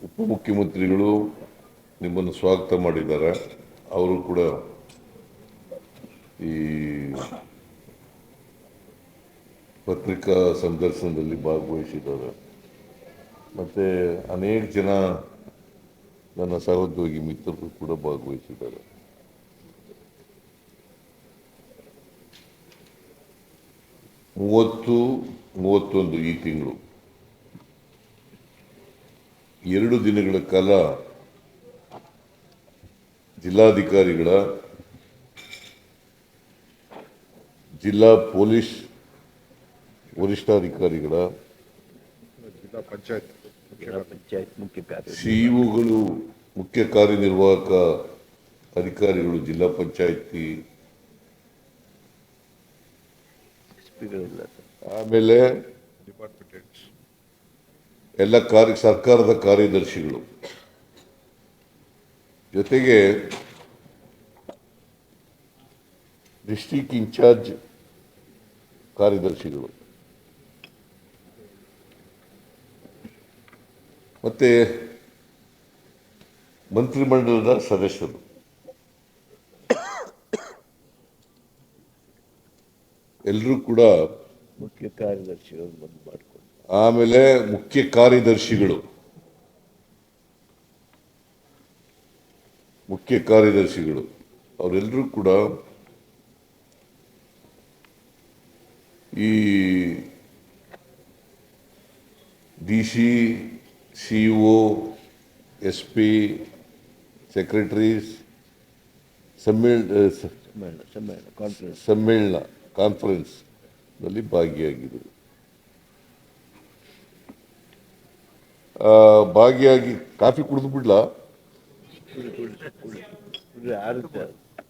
ಉಪಮುಖ್ಯಮಂತ್ರಿಗಳು ನಿಮ್ಮನ್ನು ಸ್ವಾಗತ ಮಾಡಿದ್ದಾರೆ. ಅವರು ಕೂಡ ಈ ಪತ್ರಿಕಾ ಸಂದರ್ಶನದಲ್ಲಿ ಭಾಗವಹಿಸಿದ್ದಾರೆ. ಮತ್ತು ಅನೇಕ ಜನ ನನ್ನ ಸಹೋದ್ಯೋಗಿ ಮಿತ್ರರು ಕೂಡ ಭಾಗವಹಿಸಿದ್ದಾರೆ. ಮೂವತ್ತು 31 ಈ ತಿಂಗಳು 2 ದಿನಗಳ ಕಾಲ ಜಿಲ್ಲಾಧಿಕಾರಿಗಳ, ಜಿಲ್ಲಾ ಪೊಲೀಸ್ ವರಿಷ್ಠಾಧಿಕಾರಿಗಳ, ಜಿಲ್ಲಾ ಪಂಚಾಯತ್ ಸಿಇಒಗಳು, ಮುಖ್ಯ ಕಾರ್ಯನಿರ್ವಾಹಕ ಅಧಿಕಾರಿಗಳು, ಜಿಲ್ಲಾ ಪಂಚಾಯತಿ, ಆಮೇಲೆ ಡಿಪಾರ್ಟ್ಮೆಂಟ್ ಎಲ್ಲ ಸರ್ಕಾರದ ಕಾರ್ಯದರ್ಶಿಗಳು, ಜೊತೆಗೆ ಡಿಸ್ಟ್ರಿಕ್ಟ್ ಇನ್ಚಾರ್ಜ್ ಕಾರ್ಯದರ್ಶಿಗಳು ಮತ್ತೆ ಮಂತ್ರಿಮಂಡಲದ ಸದಸ್ಯರು ಎಲ್ಲರೂ ಕೂಡ ಮುಖ್ಯ ಕಾರ್ಯದರ್ಶಿಗಳು ಬಂದು ಮಾಡಿಕೊಂಡು, ಆಮೇಲೆ ಮುಖ್ಯ ಕಾರ್ಯದರ್ಶಿಗಳು ಅವರೆಲ್ಲರೂ ಕೂಡ ಈ DC, CO, SP, ಸೆಕ್ರೆಟರೀಸ್ ಸಮ್ಮೇಳನ ಕಾನ್ಫರೆನ್ಸ್ನಲ್ಲಿ ಭಾಗಿಯಾಗಿದ್ದರು. ಭಾಗಿಯಾಗಿ ಕಾಫಿ ಕುಡಿದು ಬಿಡ್ಲಾ,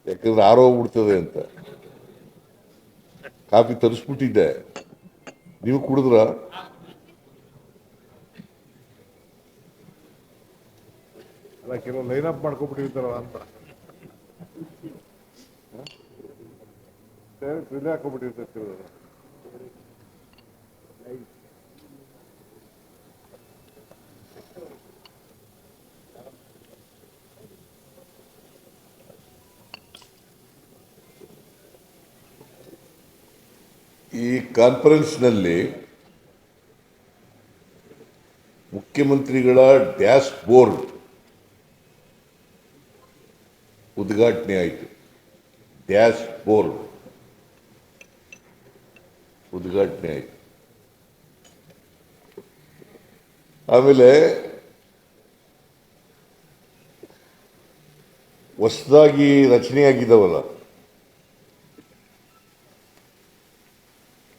ಯಾಕಂದ್ರೆ ಆರೋಗ್ಬಿಡ್ತದೆ ಅಂತ ಕಾಫಿ ತರಿಸ್ಬಿಟ್ಟಿದ್ದೆ. ನೀವು ಕುಡಿದ್ರ? ಅಲ್ಲ, ಕೆಲವು ಲೈನ್ ಅಪ್ ಮಾಡ್ಕೊಬಿಟ್ಟಿರ್ತಾರ ಅಂತ ರಿಲೇ ಹಾಕೊಬಿಟ್ಟಿರ್ತಾರೆ ಕೆಲವರು. ಈ ಕಾನ್ಫರೆನ್ಸ್ನಲ್ಲಿ ಮುಖ್ಯಮಂತ್ರಿಗಳ ಡ್ಯಾಶ್ ಬೋರ್ಡ್ ಉದ್ಘಾಟನೆ ಆಯಿತು. ಡ್ಯಾಶ್ ಬೋರ್ಡ್ ಉದ್ಘಾಟನೆ ಆಯಿತು. ಆಮೇಲೆ ಹೊಸದಾಗಿ ರಚನೆಯಾಗಿದ್ದಾವಲ್ಲ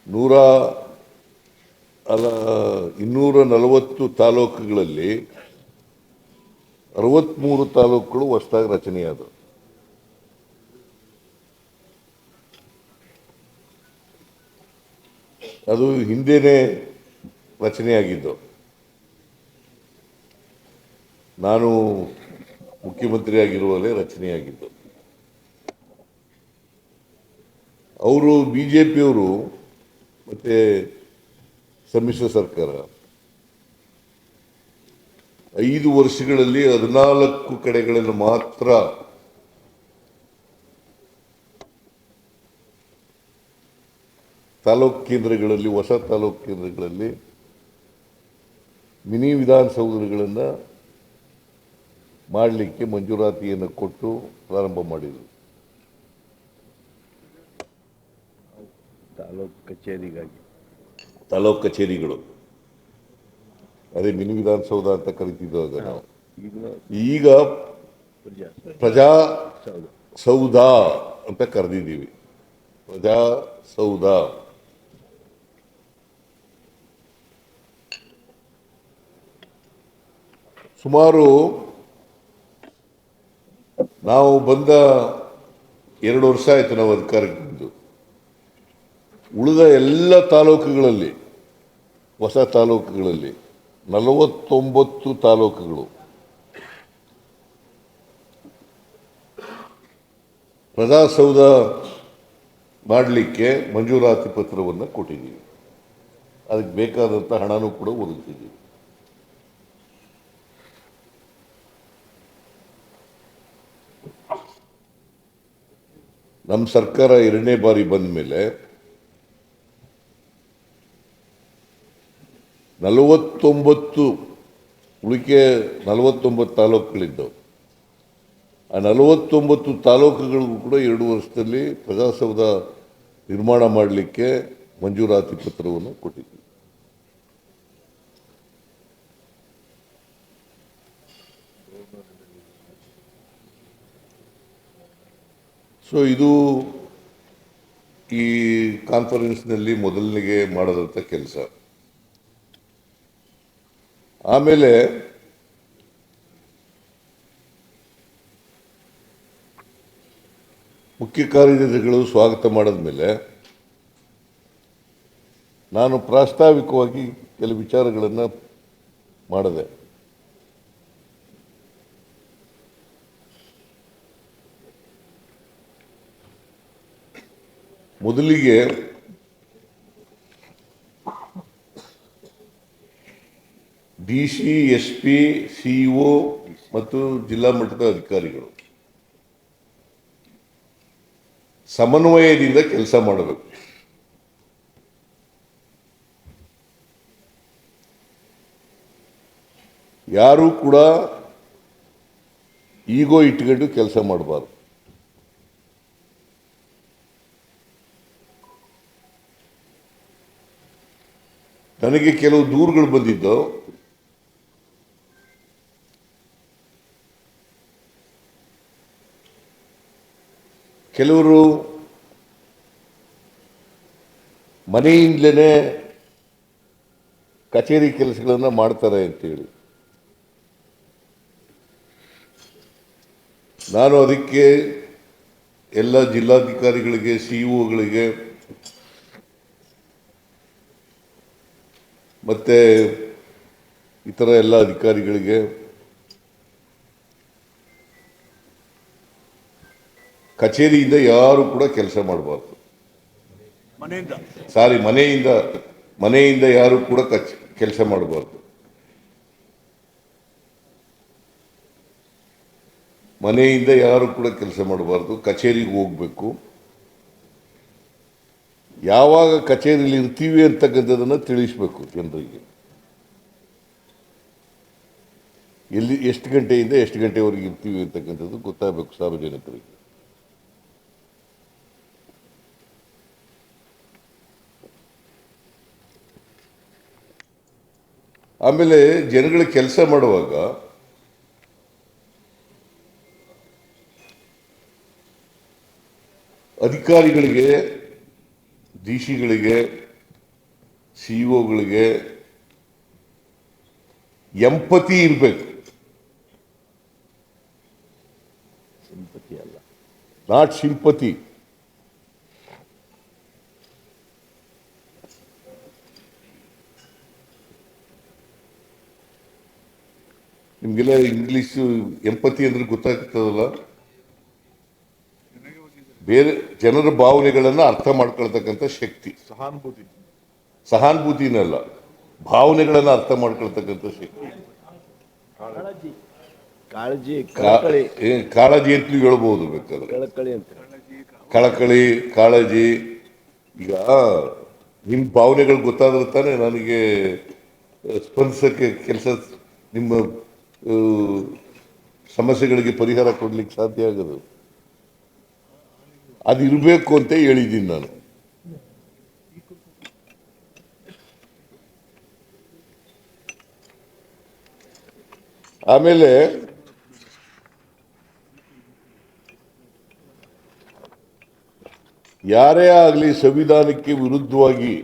240 ತಾಲೂಕುಗಳಲ್ಲಿ 63 ತಾಲೂಕುಗಳು ಹೊಸದಾಗಿ ರಚನೆಯಾದವು. ಅದು ಹಿಂದೆನೇ ರಚನೆಯಾಗಿದ್ದು. ನಾನು ಮುಖ್ಯಮಂತ್ರಿ ಆಗಿರುವಾಗಲೇ ರಚನೆಯಾಗಿದ್ದು. ಅವರು BJPಯವರು ಮತ್ತೆ ಸಮ್ಮಿಶ್ರ ಸರ್ಕಾರ 5 ವರ್ಷಗಳಲ್ಲಿ 14 ಕಡೆಗಳಲ್ಲಿ ಮಾತ್ರ ತಾಲೂಕು ಕೇಂದ್ರಗಳಲ್ಲಿ, ಹೊಸ ತಾಲೂಕು ಕೇಂದ್ರಗಳಲ್ಲಿ ಮಿನಿ ವಿಧಾನಸೌಧಗಳನ್ನು ಮಾಡಲಿಕ್ಕೆ ಮಂಜೂರಾತಿಯನ್ನು ಕೊಟ್ಟು ಪ್ರಾರಂಭ ಮಾಡಿದರು. ತಾಲೂಕು ಕಚೇರಿಗಳು, ಅದೇ ಮಿನಿ ವಿಧಾನಸೌಧ ಅಂತ ಕರಿತಿದ್ದಾಗ ನಾವು. ಈಗ ಪ್ರಜಾಸೌಧ ಅಂತ ಕರೆದಿದ್ದೀವಿ. ಪ್ರಜಾಸೌಧ ಸುಮಾರು ನಾವು ಬಂದ 2 ವರ್ಷ ಆಯಿತು ನಾವು ಅಧಿಕಾರಕ್ಕೆ ಬಂದು. ಉಳಿದ ಎಲ್ಲ ತಾಲೂಕುಗಳಲ್ಲಿ, ಹೊಸ ತಾಲೂಕುಗಳಲ್ಲಿ 49 ತಾಲೂಕುಗಳು ಪ್ರಜಾಸೌಧ ಮಾಡಲಿಕ್ಕೆ ಮಂಜೂರಾತಿ ಪತ್ರವನ್ನು ಕೊಟ್ಟಿದ್ದೀವಿ. ಅದಕ್ಕೆ ಬೇಕಾದಂಥ ಹಣನೂ ಕೂಡ ಒದಗಿಸಿದ್ದೀವಿ. ನಮ್ಮ ಸರ್ಕಾರ 2ನೇ ಬಾರಿ ಬಂದ ಮೇಲೆ 49 ಉಳಿಕೆ 49 ತಾಲೂಕುಗಳಿದ್ದವು. ಆ 49 ತಾಲೂಕುಗಳಿಗೂ ಕೂಡ 2 ವರ್ಷದಲ್ಲಿ ಪ್ರಜಾಸೌಧ ನಿರ್ಮಾಣ ಮಾಡಲಿಕ್ಕೆ ಮಂಜೂರಾತಿ ಪತ್ರವನ್ನು ಕೊಟ್ಟಿದ್ವಿ. ಸೊ ಇದು ಈ ಕಾನ್ಫರೆನ್ಸ್ನಲ್ಲಿ ಮೊದಲನಿಗೆ ಮಾಡದಂಥ ಕೆಲಸ. ಆಮೇಲೆ ಮುಖ್ಯ ಕಾರ್ಯದರ್ಶಿಗಳು ಸ್ವಾಗತ ಮಾಡಿದ್ಮೇಲೆ ನಾನು ಪ್ರಾಸ್ತಾವಿಕವಾಗಿ ಕೆಲವು ವಿಚಾರಗಳನ್ನು ಮಾಡಿದೆ. ಮೊದಲಿಗೆ DC, SP, CO ಮತ್ತು ಜಿಲ್ಲಾ ಮಟ್ಟದ ಅಧಿಕಾರಿಗಳು ಸಮನ್ವಯದಿಂದ ಕೆಲಸ ಮಾಡಬೇಕು. ಯಾರೂ ಕೂಡ ಈಗೋ ಇಟ್ಕೊಂಡು ಕೆಲಸ ಮಾಡಬಾರ್ದು. ನನಗೆ ಕೆಲವು ದೂರುಗಳು ಬಂದಿದ್ದು. ಕೆಲವರು ಮನೆಯಿಂದಲೇ ಕಚೇರಿ ಕೆಲಸಗಳನ್ನು ಮಾಡ್ತಾರೆ ಅಂತೇಳಿ. ನಾನು ಅದಕ್ಕೆ ಎಲ್ಲ ಜಿಲ್ಲಾಧಿಕಾರಿಗಳಿಗೆ, CEOಗಳಿಗೆ ಮತ್ತು ಇತರ ಎಲ್ಲ ಅಧಿಕಾರಿಗಳಿಗೆ ಕಚೇರಿಯಿಂದ ಯಾರು ಕೂಡ ಕೆಲಸ ಮಾಡಬಾರ್ದು. ಮನೆಯಿಂದ ಯಾರು ಕೂಡ ಕೆಲಸ ಮಾಡಬಾರ್ದು. ಮನೆಯಿಂದ ಯಾರು ಕೂಡ ಕೆಲಸ ಮಾಡಬಾರ್ದು. ಕಚೇರಿಗೆ ಹೋಗಬೇಕು. ಯಾವಾಗ ಕಚೇರಿಯಲ್ಲಿ ಇರ್ತೀವಿ ಅಂತಕ್ಕಂಥದ್ದನ್ನು ತಿಳಿಸ್ಬೇಕು ಜನರಿಗೆ. ಎಷ್ಟು ಗಂಟೆಯಿಂದ ಎಷ್ಟು ಗಂಟೆವರೆಗೆ ಇರ್ತೀವಿ ಅಂತಕ್ಕಂಥದ್ದು ಗೊತ್ತಾಗಬೇಕು ಸಾರ್ವಜನಿಕರಿಗೆ. ಆಮೇಲೆ ಜನಗಳ ಕೆಲಸ ಮಾಡುವಾಗ ಅಧಿಕಾರಿಗಳಿಗೆ, DCಗಳಿಗೆ, CEOಗಳಿಗೆ ಎಂಪತಿ ಇರಬೇಕು. ಸಿಂಪತಿ ಅಲ್ಲ, ನಾಟ್ ಸಿಂಪತಿ. ನಿಮ್ಗೆಲ್ಲ ಇಂಗ್ಲಿಷ್ ಎಂಪತಿ ಅಂದ್ರೆ ಗೊತ್ತಾಗ್ತದಲ್ಲ. ಬೇರೆ ಜನರ ಭಾವನೆಗಳನ್ನು ಅರ್ಥ ಮಾಡ್ಕೊಳ್ತಕ್ಕಂಥ ಶಕ್ತಿ. ಸಹಾನುಭೂತಿನಲ್ಲ, ಭಾವನೆಗಳನ್ನು ಅರ್ಥ ಮಾಡ್ಕೊಳ್ತಕ್ಕಂಥ ಶಕ್ತಿ. ಕಾಳಜಿ, ಕಾಳಜಿ ಅಂತ ನೀವು ಹೇಳ್ಬೋದು ಬೇಕಾದ್ರೆ. ಕಳಕಳಿ ಅಂತ, ಕಳಕಳಿ, ಕಾಳಜಿ. ಈಗ ನಿಮ್ಮ ಭಾವನೆಗಳು ಗೊತ್ತಾದ್ರೆ ತಾನೇ ನನಗೆ ಸ್ಪಂದಿಸಕ್ಕೆ ಕೆಲಸ, ನಿಮ್ಮ ಸಮಸ್ಯೆಗಳಿಗೆ ಪರಿಹಾರ ಕೊಡ್ಲಿಕ್ಕೆ ಸಾಧ್ಯ ಆಗೋದು. ಅದು ಇರಬೇಕು ಅಂತ ಹೇಳಿದ್ದೀನಿ ನಾನು. ಆಮೇಲೆ ಯಾರೇ ಆಗಲಿ ಸಂವಿಧಾನಕ್ಕೆ ವಿರುದ್ಧವಾಗಿ,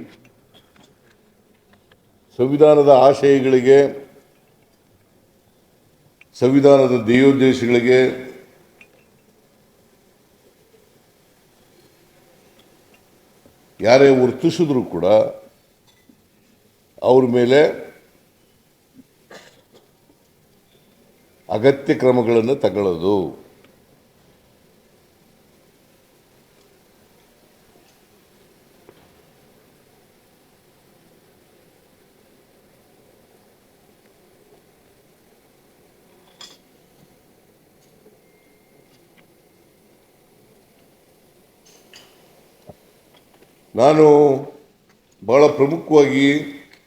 ಸಂವಿಧಾನದ ಆಶಯಗಳಿಗೆ, ಸಂವಿಧಾನದ ಧ್ಯೇಯೋದ್ದೇಶಗಳಿಗೆ ಯಾರೇ ವರ್ತಿಸಿದ್ರು ಕೂಡ ಅವ್ರ ಮೇಲೆ ಅಗತ್ಯ ಕ್ರಮಗಳನ್ನು ತಗೊಳ್ಳೋದು. ನಾನು ಬಹಳ ಪ್ರಮುಖವಾಗಿ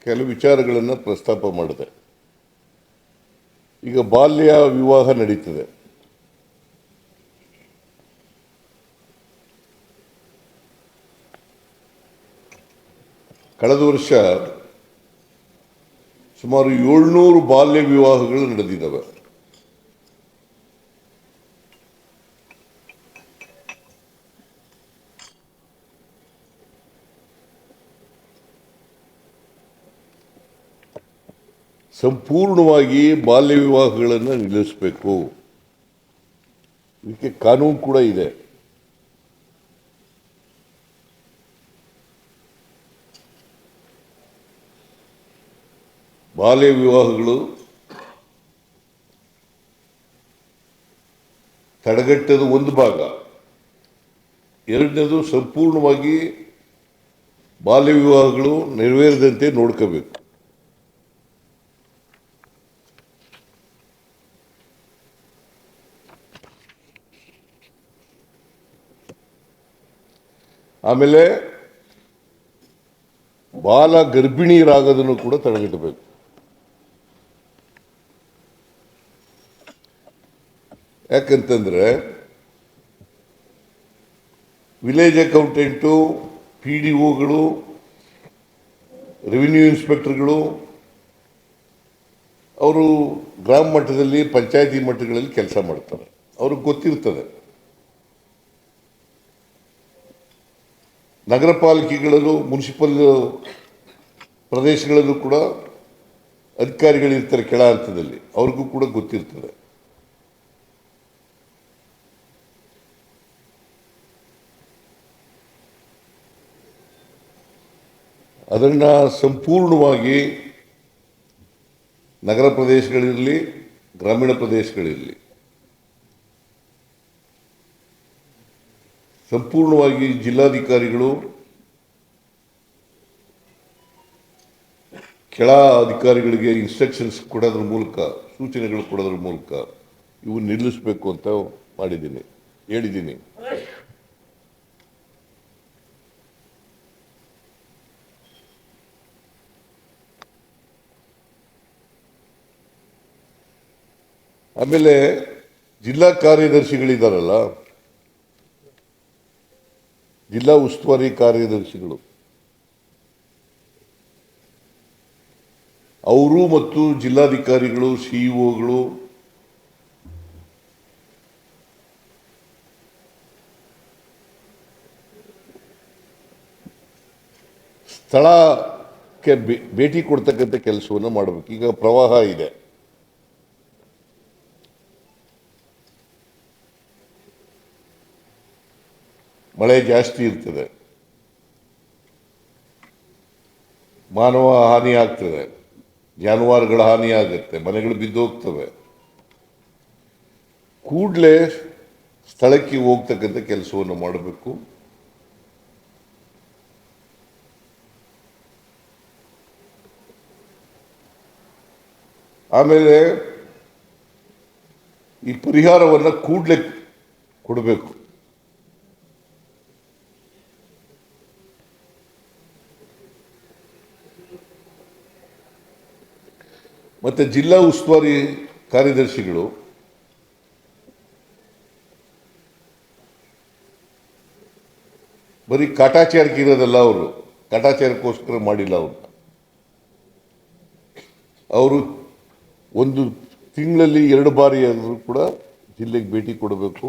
ಕೆಲವು ವಿಚಾರಗಳನ್ನು ಪ್ರಸ್ತಾಪ ಮಾಡಿದೆ. ಈಗ ಬಾಲ್ಯ ವಿವಾಹ ನಡೀತದೆ. ಕಳೆದ ವರ್ಷ ಸುಮಾರು 700 ಬಾಲ್ಯ ವಿವಾಹಗಳು ನಡೆದಿದ್ದಾವೆ. ಸಂಪೂರ್ಣವಾಗಿ ಬಾಲ್ಯ ವಿವಾಹಗಳನ್ನು ನಿಲ್ಲಿಸಬೇಕು. ಇದಕ್ಕೆ ಕಾನೂನು ಕೂಡ ಇದೆ. ಬಾಲ್ಯ ವಿವಾಹಗಳು ತಡೆಗಟ್ಟದ ಒಂದು ಭಾಗ. ಎರಡನೇದು, ಸಂಪೂರ್ಣವಾಗಿ ಬಾಲ್ಯ ವಿವಾಹಗಳು ನೆರವೇರದಂತೆ ನೋಡ್ಕೋಬೇಕು. ಆಮೇಲೆ ಬಾಲ ಗರ್ಭಿಣಿಯರಾಗೋದನ್ನು ಕೂಡ ತಡೆಗಟ್ಟಬೇಕು. ಯಾಕಂತಂದ್ರೆ ವಿಲೇಜ್ ಅಕೌಂಟೆಂಟು, PDOಗಳು, ರೆವಿನ್ಯೂ ಇನ್ಸ್ಪೆಕ್ಟರ್ಗಳು ಅವರು ಗ್ರಾಮ ಮಟ್ಟದಲ್ಲಿ, ಪಂಚಾಯತಿ ಮಟ್ಟಗಳಲ್ಲಿ ಕೆಲಸ ಮಾಡ್ತಾರೆ. ಅವ್ರಿಗೆ ಗೊತ್ತಿರ್ತದೆ. ನಗರ ಪಾಲಿಕೆಗಳಲ್ಲೂ, ಮುನ್ಸಿಪಲ್ ಪ್ರದೇಶಗಳಲ್ಲೂ ಕೂಡ ಅಧಿಕಾರಿಗಳಿರ್ತಾರೆ ಕೆಳ ಹಂತದಲ್ಲಿ, ಅವ್ರಿಗೂ ಕೂಡ ಗೊತ್ತಿರ್ತದೆ. ಅದನ್ನು ಸಂಪೂರ್ಣವಾಗಿ ನಗರ ಪ್ರದೇಶಗಳಿರಲಿ, ಗ್ರಾಮೀಣ ಪ್ರದೇಶಗಳಿರಲಿ, ಸಂಪೂರ್ಣವಾಗಿ ಜಿಲ್ಲಾಧಿಕಾರಿಗಳು, ಕೆಳ ಅಧಿಕಾರಿಗಳಿಗೆ ಇನ್ಸ್ಟ್ರಕ್ಷನ್ಸ್ ಕೊಡೋದ್ರ ಮೂಲಕ, ಸೂಚನೆಗಳು ಕೊಡೋದ್ರ ಮೂಲಕ ಇವು ನಿಲ್ಲಿಸಬೇಕು ಅಂತ ಹೇಳಿದ್ದೀನಿ. ಆಮೇಲೆ ಜಿಲ್ಲಾ ಕಾರ್ಯದರ್ಶಿಗಳಿದ್ದಾರಲ್ಲ, ಜಿಲ್ಲಾ ಉಸ್ತುವಾರಿ ಕಾರ್ಯದರ್ಶಿಗಳು, ಅವರು ಮತ್ತು ಜಿಲ್ಲಾಧಿಕಾರಿಗಳು, CEOಗಳು ಸ್ಥಳಕ್ಕೆ ಭೇಟಿ ಕೊಡ್ತಕ್ಕಂಥ ಕೆಲಸವನ್ನು ಮಾಡಬೇಕು. ಈಗ ಪ್ರವಾಹ ಇದೆ, ಮಳೆ ಜಾಸ್ತಿ ಇರ್ತದೆ, ಮಾನವ ಹಾನಿ ಆಗ್ತದೆ, ಜಾನುವಾರುಗಳ ಹಾನಿ ಆಗುತ್ತೆ, ಮನೆಗಳು ಬಿದ್ದೋಗ್ತವೆ. ಕೂಡಲೇ ಸ್ಥಳಕ್ಕೆ ಹೋಗ್ತಕ್ಕಂಥ ಕೆಲಸವನ್ನು ಮಾಡಬೇಕು. ಆಮೇಲೆ ಈ ಪರಿಹಾರವನ್ನು ಕೂಡಲೇ ಕೊಡಬೇಕು. ಮತ್ತು ಜಿಲ್ಲಾ ಉಸ್ತುವಾರಿ ಕಾರ್ಯದರ್ಶಿಗಳು ಬರೀ ಕಾಟಾಚಾರಕ್ಕೆ ಇರೋದಲ್ಲ, ಅವರು ಕಾಟಾಚಾರಕ್ಕೋಸ್ಕರ ಮಾಡಿಲ್ಲ. ಅವರು ಒಂದು ತಿಂಗಳಲ್ಲಿ 2 ಬಾರಿ ಆದರೂ ಕೂಡ ಜಿಲ್ಲೆಗೆ ಭೇಟಿ ಕೊಡಬೇಕು.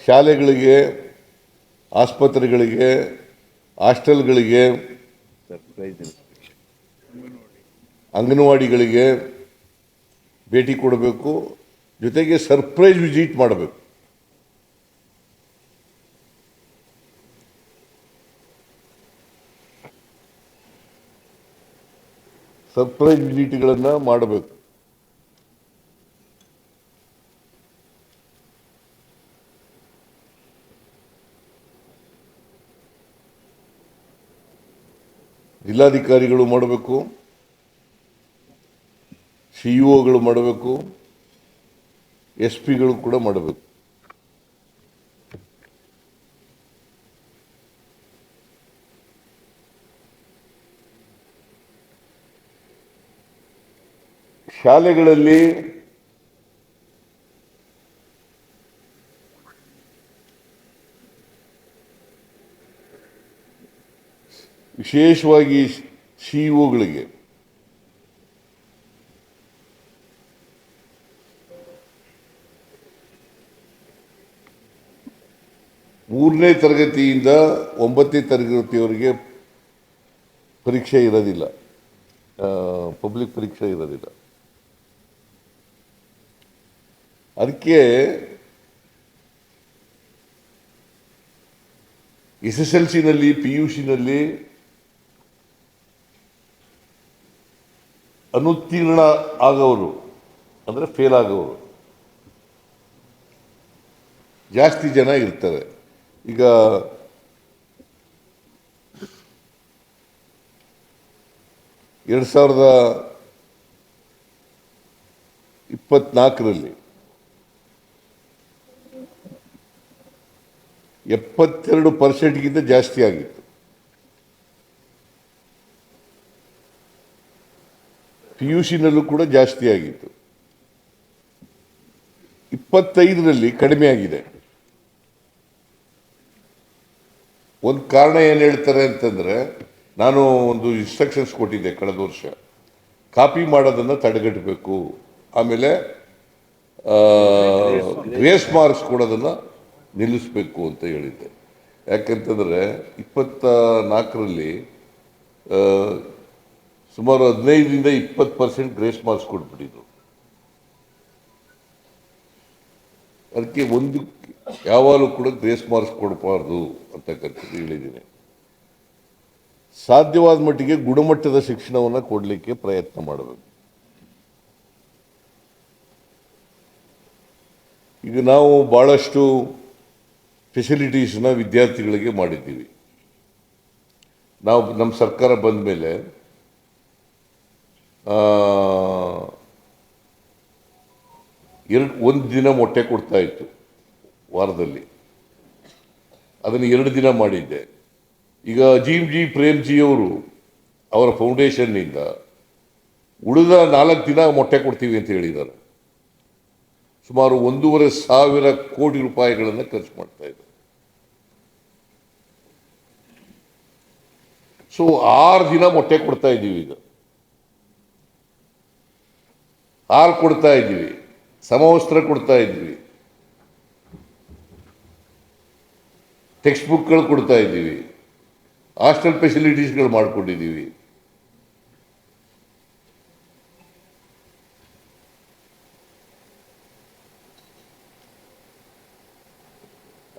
ಶಾಲೆಗಳಿಗೆ, ಆಸ್ಪತ್ರೆಗಳಿಗೆ, ಹಾಸ್ಟೆಲ್ಗಳಿಗೆ, ಅಂಗನವಾಡಿಗಳಿಗೆ ಭೇಟಿ ಕೊಡಬೇಕು. ಜೊತೆಗೆ ಸರ್ಪ್ರೈಸ್ ವಿಸಿಟ್ ಮಾಡಬೇಕು. ಸರ್ಪ್ರೈಸ್ ವಿಸಿಟ್ಗಳನ್ನು ಮಾಡಬೇಕು. ಜಿಲ್ಲಾಧಿಕಾರಿಗಳು ಮಾಡಬೇಕು, CEOಗಳು ಮಾಡಬೇಕು, SP ಗಳು ಕೂಡ ಮಾಡಬೇಕು. ಶಾಲೆಗಳಲ್ಲಿ ವಿಶೇಷವಾಗಿ ಸಿಇಒಗಳಿಗೆ ಮೂರನೇ ತರಗತಿಯಿಂದ 9ನೇ ತರಗತಿಯವರೆಗೆ ಪರೀಕ್ಷೆ ಇರೋದಿಲ್ಲ, ಪಬ್ಲಿಕ್ ಪರೀಕ್ಷೆ ಇರೋದಿಲ್ಲ. ಅದಕ್ಕೆ SSLCನಲ್ಲಿ PUCನಲ್ಲಿ ಅನುತ್ತೀರ್ಣ ಆಗೋರು ಅಂದರೆ ಫೇಲ್ ಆಗೋರು ಜಾಸ್ತಿ ಜನ ಇರ್ತಾರೆ. ಈಗ ಎರಡು 2024ರಲ್ಲಿ 72% ಜಾಸ್ತಿ ಆಗಿತ್ತು. PUCನಲ್ಲೂ ಕೂಡ ಜಾಸ್ತಿ ಆಗಿತ್ತು. 25ರಲ್ಲಿ ಕಡಿಮೆ ಆಗಿದೆ. ಒಂದು ಕಾರಣ ಏನು ಹೇಳ್ತಾರೆ ಅಂತಂದರೆ, ನಾನು ಒಂದು ಇನ್ಸ್ಟ್ರಕ್ಷನ್ಸ್ ಕೊಟ್ಟಿದ್ದೆ ಕಳೆದ ವರ್ಷ, ಕಾಪಿ ಮಾಡೋದನ್ನು ತಡೆಗಟ್ಟಬೇಕು, ಆಮೇಲೆ ಗ್ರೇಸ್ ಮಾರ್ಕ್ಸ್ ಕೊಡೋದನ್ನು ನಿಲ್ಲಿಸಬೇಕು ಅಂತ ಹೇಳಿದ್ದೆ. ಯಾಕೆಂತಂದರೆ 24ರಲ್ಲಿ ಸುಮಾರು 15ರಿಂದ 20% ಗ್ರೇಸ್ ಮಾರ್ಕ್ಸ್ ಕೊಟ್ಬಿಟ್ಟಿದ್ರು. ಅದಕ್ಕೆ ಒಂದು ಯಾವಾಗಲೂ ಕೂಡ ಗ್ರೇಸ್ ಮಾರ್ಕ್ಸ್ ಕೊಡಬಾರ್ದು ಅಂತಕ್ಕಂಥದ್ದು ಹೇಳಿದ್ದೀನಿ. ಸಾಧ್ಯವಾದ ಮಟ್ಟಿಗೆ ಗುಣಮಟ್ಟದ ಶಿಕ್ಷಣವನ್ನು ಕೊಡಲಿಕ್ಕೆ ಪ್ರಯತ್ನ ಮಾಡಬೇಕು. ಈಗ ನಾವು ಭಾಳಷ್ಟು ಫೆಸಿಲಿಟೀಸ್ನ ವಿದ್ಯಾರ್ಥಿಗಳಿಗೆ ಮಾಡಿದ್ದೀವಿ. ನಾವು ನಮ್ಮ ಸರ್ಕಾರ ಬಂದ ಮೇಲೆ ಒಂದು ದಿನ ಮೊಟ್ಟೆ ಕೊಡ್ತಾ ಇತ್ತು ವಾರದಲ್ಲಿ, ಅದನ್ನು 2 ದಿನ ಮಾಡಿದ್ದೆ. ಈಗ ಅಜೀಮ್ಜಿ ಪ್ರೇಮ್ಜಿ ಅವರು ಅವರ ಫೌಂಡೇಶನ್ನಿಂದ ಉಳಿದ 4 ದಿನ ಮೊಟ್ಟೆ ಕೊಡ್ತೀವಿ ಅಂತ ಹೇಳಿದ್ದಾರೆ. ಸುಮಾರು 1,500 ಕೋಟಿ ರೂಪಾಯಿಗಳನ್ನು ಖರ್ಚು ಮಾಡ್ತಾ ಇದ್ದಾರೆ. ಸೊ 6 ದಿನ ಮೊಟ್ಟೆ ಕೊಡ್ತಾ ಇದ್ದೀವಿ. ಈಗ ಹಾಲು ಕೊಡ್ತಾ ಇದ್ದೀವಿ, ಸಮವಸ್ತ್ರ ಕೊಡ್ತಾ ಇದ್ದೀವಿ, ಟೆಕ್ಸ್ಟ್ ಬುಕ್ಗಳು ಕೊಡ್ತಾ ಇದ್ದೀವಿ, ಹಾಸ್ಟೆಲ್ ಫೆಸಿಲಿಟೀಸ್ಗಳು ಮಾಡಿಕೊಂಡಿದ್ದೀವಿ.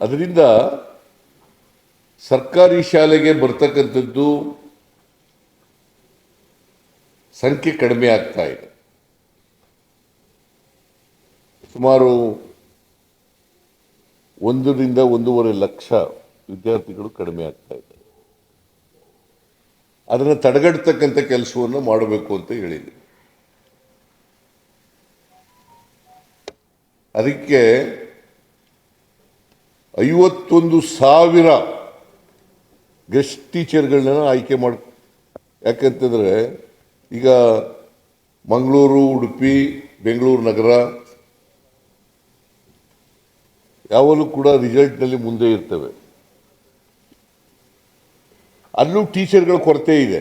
ಅದರಿಂದ ಸರ್ಕಾರಿ ಶಾಲೆಗೆ ಬರ್ತಕ್ಕಂಥದ್ದು ಸಂಖ್ಯೆ ಕಡಿಮೆ ಆಗ್ತಾ ಇದೆ. ಸುಮಾರು 1ರಿಂದ 1.5 ಲಕ್ಷ ವಿದ್ಯಾರ್ಥಿಗಳು ಕಡಿಮೆ ಆಗ್ತಾ ಇದೆ. ಅದನ್ನು ತಡೆಗಟ್ಟತಕ್ಕಂಥ ಕೆಲಸವನ್ನು ಮಾಡಬೇಕು ಅಂತ ಹೇಳಿದೆ. ಅದಕ್ಕೆ 51,000 ಗೆಸ್ಟ್ ಟೀಚರ್ಗಳನ್ನ ಆಯ್ಕೆ ಮಾಡಿ, ಯಾಕಂತಂದರೆ ಈಗ ಮಂಗಳೂರು, ಉಡುಪಿ, ಬೆಂಗಳೂರು ನಗರ ಯಾವಾಗಲೂ ಕೂಡ ರಿಸಲ್ಟ್ನಲ್ಲಿ ಮುಂದೆ ಇರ್ತವೆ. ಅಲ್ಲೂ ಟೀಚರ್ಗಳ ಕೊರತೆ ಇದೆ.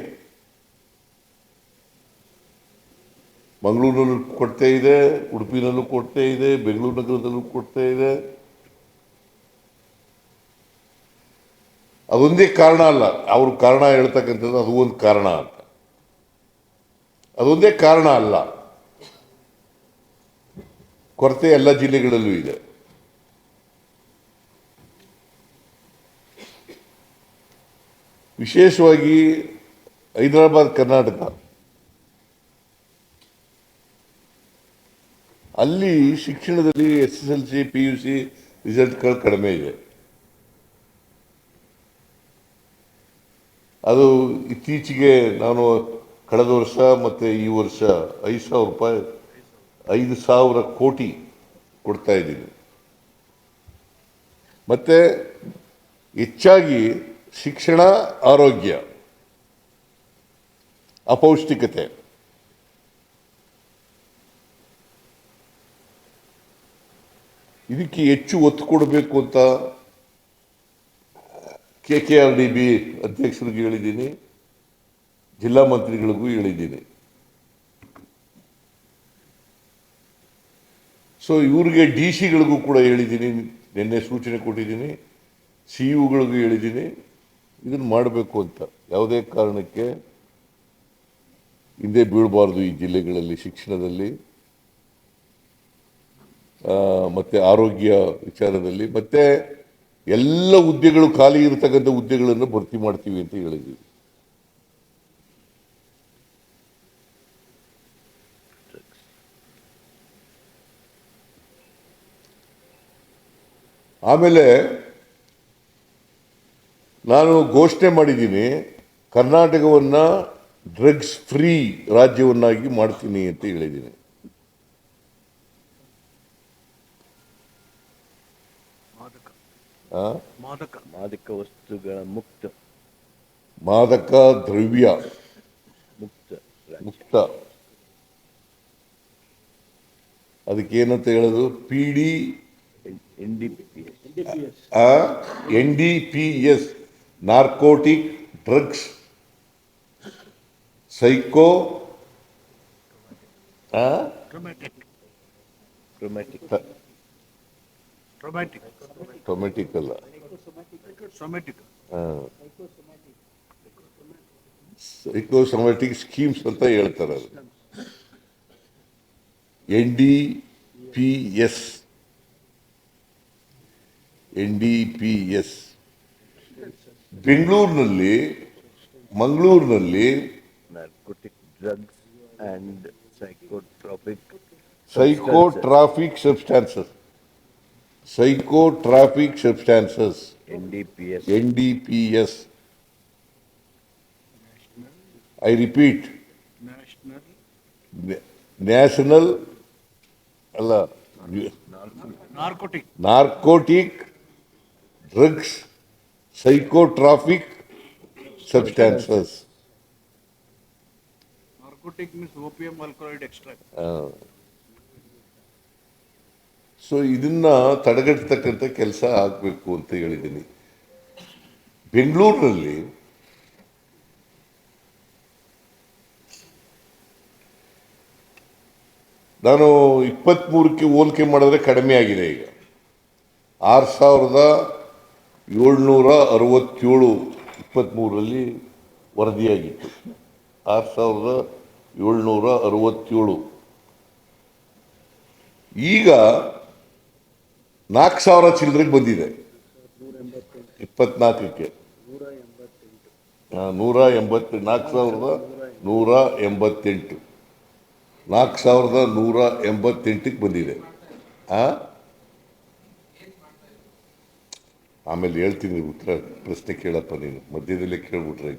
ಮಂಗಳೂರಿನಲ್ಲೂ ಕೊರತೆ ಇದೆ, ಉಡುಪಿನಲ್ಲೂ ಕೊರತೆ ಇದೆ, ಬೆಂಗಳೂರು ನಗರದಲ್ಲೂ ಕೊರತೆ ಇದೆ. ಅದೊಂದೇ ಕಾರಣ ಅಲ್ಲ, ಅವರು ಕಾರಣ ಹೇಳ್ತಕ್ಕಂಥದ್ದು ಅದು ಒಂದು ಕಾರಣ ಅಂತ. ಅದೊಂದೇ ಕಾರಣ ಅಲ್ಲ, ಕೊರತೆ ಎಲ್ಲ ಜಿಲ್ಲೆಗಳಲ್ಲೂ ಇದೆ. ವಿಶೇಷವಾಗಿ ಹೈದರಾಬಾದ್, ಕರ್ನಾಟಕ, ಅಲ್ಲಿ ಶಿಕ್ಷಣದಲ್ಲಿ SSLC, PUC ರಿಸಲ್ಟ್ಗಳು ಕಡಿಮೆ ಇದೆ. ಅದು ಇತ್ತೀಚೆಗೆ ನಾನು ಕಳೆದ ವರ್ಷ ಮತ್ತು ಈ ವರ್ಷ 5,000 ರೂಪಾಯಿ 5,000 ಕೋಟಿ ಕೊಡ್ತಾ ಇದ್ದೀನಿ. ಮತ್ತು ಹೆಚ್ಚಾಗಿ ಶಿಕ್ಷಣ, ಆರೋಗ್ಯ, ಅಪೌಷ್ಟಿಕತೆ ಇದಕ್ಕೆ ಹೆಚ್ಚು ಒತ್ತು ಕೊಡಬೇಕು ಅಂತ KKRDB ಅಧ್ಯಕ್ಷರಿಗೂ ಹೇಳಿದ್ದೀನಿ, ಜಿಲ್ಲಾ ಮಂತ್ರಿಗಳಿಗೂ ಹೇಳಿದ್ದೀನಿ. ಸೊ ಇವ್ರಿಗೆ DC ಗಳಿಗೂ ಕೂಡ ಹೇಳಿದ್ದೀನಿ, ನಿನ್ನೆ ಸೂಚನೆ ಕೊಟ್ಟಿದ್ದೀನಿ, CU ಗಳಿಗೂ ಹೇಳಿದ್ದೀನಿ, ಇದನ್ನು ಮಾಡಬೇಕು ಅಂತ. ಯಾವುದೇ ಕಾರಣಕ್ಕೆ ಹಿಂದೆ ಬೀಳಬಾರ್ದು ಈ ಜಿಲ್ಲೆಗಳಲ್ಲಿ, ಶಿಕ್ಷಣದಲ್ಲಿ ಮತ್ತು ಆರೋಗ್ಯ ವಿಚಾರದಲ್ಲಿ, ಮತ್ತು ಎಲ್ಲ ಹುದ್ದೆಗಳು ಖಾಲಿ ಇರತಕ್ಕಂಥ ಹುದ್ದೆಗಳನ್ನು ಭರ್ತಿ ಮಾಡ್ತೀವಿ ಅಂತ ಹೇಳಿದ್ದೀವಿ. ಆಮೇಲೆ ನಾನು ಘೋಷಣೆ ಮಾಡಿದ್ದೀನಿ, ಕರ್ನಾಟಕವನ್ನು ಡ್ರಗ್ಸ್ ಫ್ರೀ ರಾಜ್ಯವನ್ನಾಗಿ ಮಾಡ್ತೀನಿ ಅಂತ ಹೇಳಿದ್ದೀನಿ. ಮಾದಕ ವಸ್ತುಗಳ ಮಾದಕ ದ್ರವ್ಯ ಮುಕ್ತ. ಅದಕ್ಕೇನಂತ ಹೇಳೋದು? NDPS, ನಾರ್ಕೋಟಿಕ್ ಡ್ರಗ್ಸ್ ಸೈಕೋ ಟೊಮೆಟಿಕ್ ಅಲ್ಲ, ಸೈಕೋಸೊಮ್ಯಾಟಿಕ್ ಸ್ಕೀಮ್ಸ್ ಅಂತ ಹೇಳ್ತಾರೆ. ಅದು NDPS. ಬೆಂಗಳೂರಿನಲ್ಲಿ, ಮಂಗಳೂರಿನಲ್ಲಿ narcotic drugs and psychotropic substances NDPS. I repeat, national ಅಲ್ಲ, narcotic drugs psychotropic substances. Narcotic means opium alkaloid extract. So ಇದನ್ನ ತಡೆಗಟ್ಟತಕ್ಕಂಥ ಕೆಲಸ ಆಗಬೇಕು ಅಂತ ಹೇಳಿದ್ದೀನಿ. ಬೆಂಗಳೂರಿನಲ್ಲಿ ನಾನು 23ಕ್ಕೆ ಹೋಲಿಕೆ ಮಾಡಿದ್ರೆ ಕಡಿಮೆ ಆಗಿದೆ. ಈಗ 6767 23ರಲ್ಲಿ ವರದಿಯಾಗಿತ್ತು. 6767. ಈಗ 4000 ಚಿಲ್ಲರೆಗೆ ಬಂದಿದೆ. 24ಕ್ಕೆ 4188 4188ಕ್ಕೆ ಬಂದಿದೆ. ಆಮೇಲೆ ಹೇಳ್ತೀನಿ ಉತ್ತರ. ಪ್ರಶ್ನೆ ಕೇಳಪ್ಪ, ನೀನು ಮಧ್ಯದಲ್ಲೇ ಕೇಳ್ಬಿಟ್ರೆ.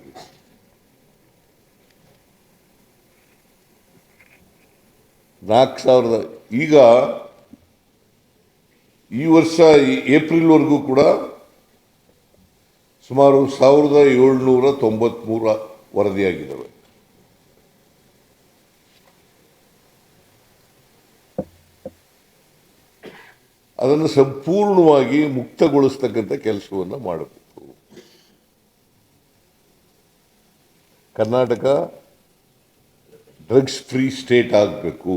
4000. ಈಗ ಈ ವರ್ಷ ಏಪ್ರಿಲ್ವರೆಗೂ ಕೂಡ ಸುಮಾರು 1793 ವರದಿಯಾಗಿದ್ದಾವೆ. ಅದನ್ನು ಸಂಪೂರ್ಣವಾಗಿ ಮುಕ್ತಗೊಳಿಸ್ತಕ್ಕಂಥ ಕೆಲಸವನ್ನು ಮಾಡಬೇಕು. ಕರ್ನಾಟಕ ಡ್ರಗ್ಸ್ ಫ್ರೀ ಸ್ಟೇಟ್ ಆಗಬೇಕು.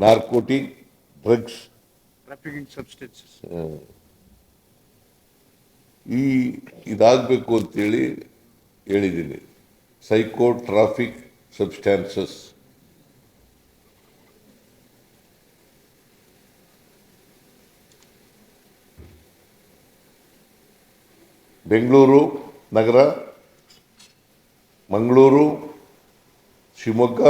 ನಾರ್ಕೋಟಿಕ್ ಡ್ರಗ್ಸ್ ಇದಾಗಬೇಕು ಅಂತೇಳಿ ಹೇಳಿದ್ದೀನಿ. ಸೈಕೋಟ್ರಾಫಿಕ್ ಸಬ್ಸ್ಟಾನ್ಸಸ್. ಬೆಂಗಳೂರು ನಗರ, ಮಂಗಳೂರು, ಶಿವಮೊಗ್ಗ,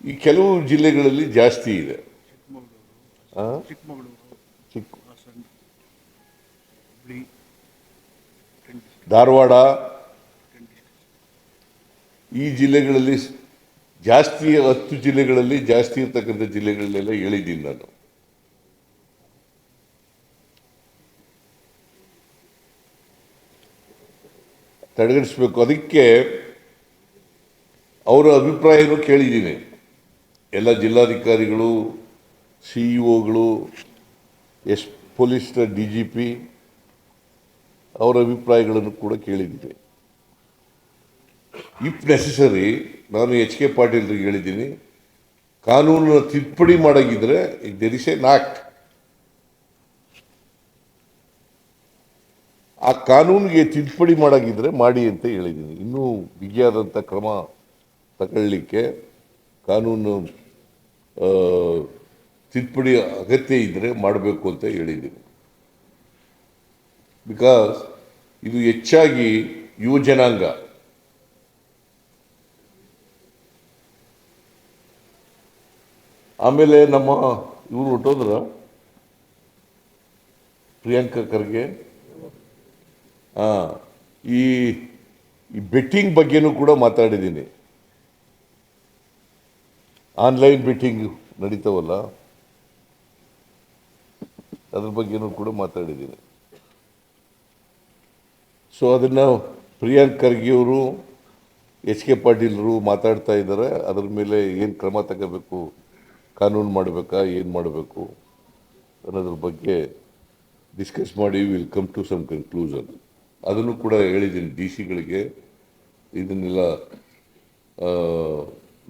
ಈ ಕೆಲವು ಜಿಲ್ಲೆಗಳಲ್ಲಿ ಜಾಸ್ತಿ ಇದೆ. ಧಾರವಾಡ, ಈ ಜಿಲ್ಲೆಗಳಲ್ಲಿ ಜಾಸ್ತಿ, 10 ಜಿಲ್ಲೆಗಳಲ್ಲಿ ಜಾಸ್ತಿ ಇರ್ತಕ್ಕಂಥ ಜಿಲ್ಲೆಗಳಲ್ಲೆಲ್ಲ ಹೇಳಿದ್ದೀನಿ ನಾನು. ತಡೆಗಟ್ಟಿಸ್ಬೇಕು. ಅದಕ್ಕೆ ಅವರ ಅಭಿಪ್ರಾಯನೂ ಕೇಳಿದ್ದೀನಿ. ಎಲ್ಲ ಜಿಲ್ಲಾಧಿಕಾರಿಗಳು, CEO ಗಳು, ಪೊಲೀಸ್ DGP ಅವರ ಅಭಿಪ್ರಾಯಗಳನ್ನು ಕೂಡ ಕೇಳಿದ್ದೀನಿ. ಇಫ್ ನೆಸೆಸರಿ ನಾನು H.K. ಪಾಟೀಲ್ರಿಗೆ ಹೇಳಿದ್ದೀನಿ, ಕಾನೂನನ್ನು ತಿದ್ದುಪಡಿ ಮಾಡಾಗಿದ್ರೆ ದೇರ್ ಇಸ್ ಎನ್ ಆಕ್ಟ್, ಆ ಕಾನೂನಿಗೆ ತಿದ್ದುಪಡಿ ಮಾಡಾಗಿದ್ರೆ ಮಾಡಿ ಅಂತ ಹೇಳಿದ್ದೀನಿ. ಇನ್ನೂ ಬಿಗಿಯಾದಂಥ ಕ್ರಮ ತಗೊಳ್ಳಿಕ್ಕೆ ಕಾನೂನು ತಿದ್ದುಪಡಿ ಅಗತ್ಯ ಇದ್ದರೆ ಮಾಡಬೇಕು ಅಂತ ಹೇಳಿದ್ದೀನಿ. ಬಿಕಾಸ್ ಇದು ಹೆಚ್ಚಾಗಿ ಯುವ ಜನಾಂಗ, ಆಮೇಲೆ ನಮ್ಮ ಇವರು ಹೊಟ್ಟೋದ್ರ ಪ್ರಿಯಾಂಕಾ ಖರ್ಗೆ, ಈ ಬೆಟ್ಟಿಂಗ್ ಬಗ್ಗೆನೂ ಕೂಡ ಮಾತಾಡಿದ್ದೀನಿ. ಆನ್ಲೈನ್ ಬೆಟ್ಟಿಂಗ್ ನಡೀತಾವಲ್ಲ, ಅದ್ರ ಬಗ್ಗೆನೂ ಕೂಡ ಮಾತಾಡಿದ್ದೀನಿ. ಸೊ ಅದನ್ನು ಪ್ರಿಯಾಂಕ್ ಖರ್ಗೆಯವರು, H.K. ಪಾಟೀಲ್ರು ಮಾತಾಡ್ತಾ ಇದ್ದಾರೆ. ಅದ್ರ ಮೇಲೆ ಏನು ಕ್ರಮ ತಗೋಬೇಕು, ಕಾನೂನು ಮಾಡಬೇಕಾ, ಏನು ಮಾಡಬೇಕು ಅನ್ನೋದ್ರ ಬಗ್ಗೆ ಡಿಸ್ಕಸ್ ಮಾಡಿ will come to some conclusion. ಅದನ್ನು ಕೂಡ ಹೇಳಿದ್ದೀನಿ DC ಗಳಿಗೆ, ಇದನ್ನೆಲ್ಲ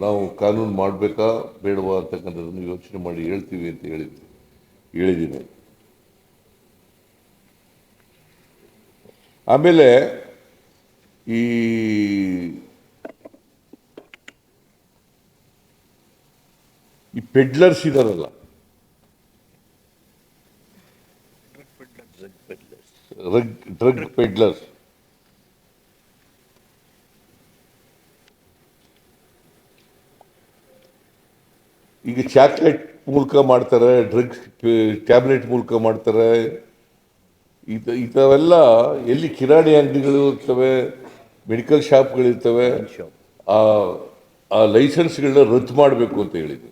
ನಾವು ಕಾನೂನು ಮಾಡಬೇಕಾ ಬೇಡವಾ ಅಂತಕ್ಕಂಥದ್ದನ್ನು ಯೋಚನೆ ಮಾಡಿ ಹೇಳ್ತೀವಿ ಅಂತ ಹೇಳಿದ್ದೀನಿ. ಆಮೇಲೆ ಈ ಪೆಡ್ಲರ್ಸ್ ಇದಾರಲ್ಲ, ಡ್ರಗ್ ಪೆಡ್ಲರ್ಸ್, ಈಗ ಚಾಕ್ಲೇಟ್ ಮೂಲಕ ಮಾಡ್ತಾರೆ, ಡ್ರಗ್ಸ್ ಟ್ಯಾಬ್ಲೆಟ್ ಮೂಲಕ ಮಾಡ್ತಾರೆ. ಇಂಥವೆಲ್ಲ ಎಲ್ಲಿ ಕಿರಾಣಿ ಅಂಗಡಿಗಳು ಇರ್ತವೆ, ಮೆಡಿಕಲ್ ಶಾಪ್ಗಳಿರ್ತವೆ, ಆ ಲೈಸೆನ್ಸ್ಗಳನ್ನ ರದ್ದು ಮಾಡಬೇಕು ಅಂತ ಹೇಳಿದ್ವಿ.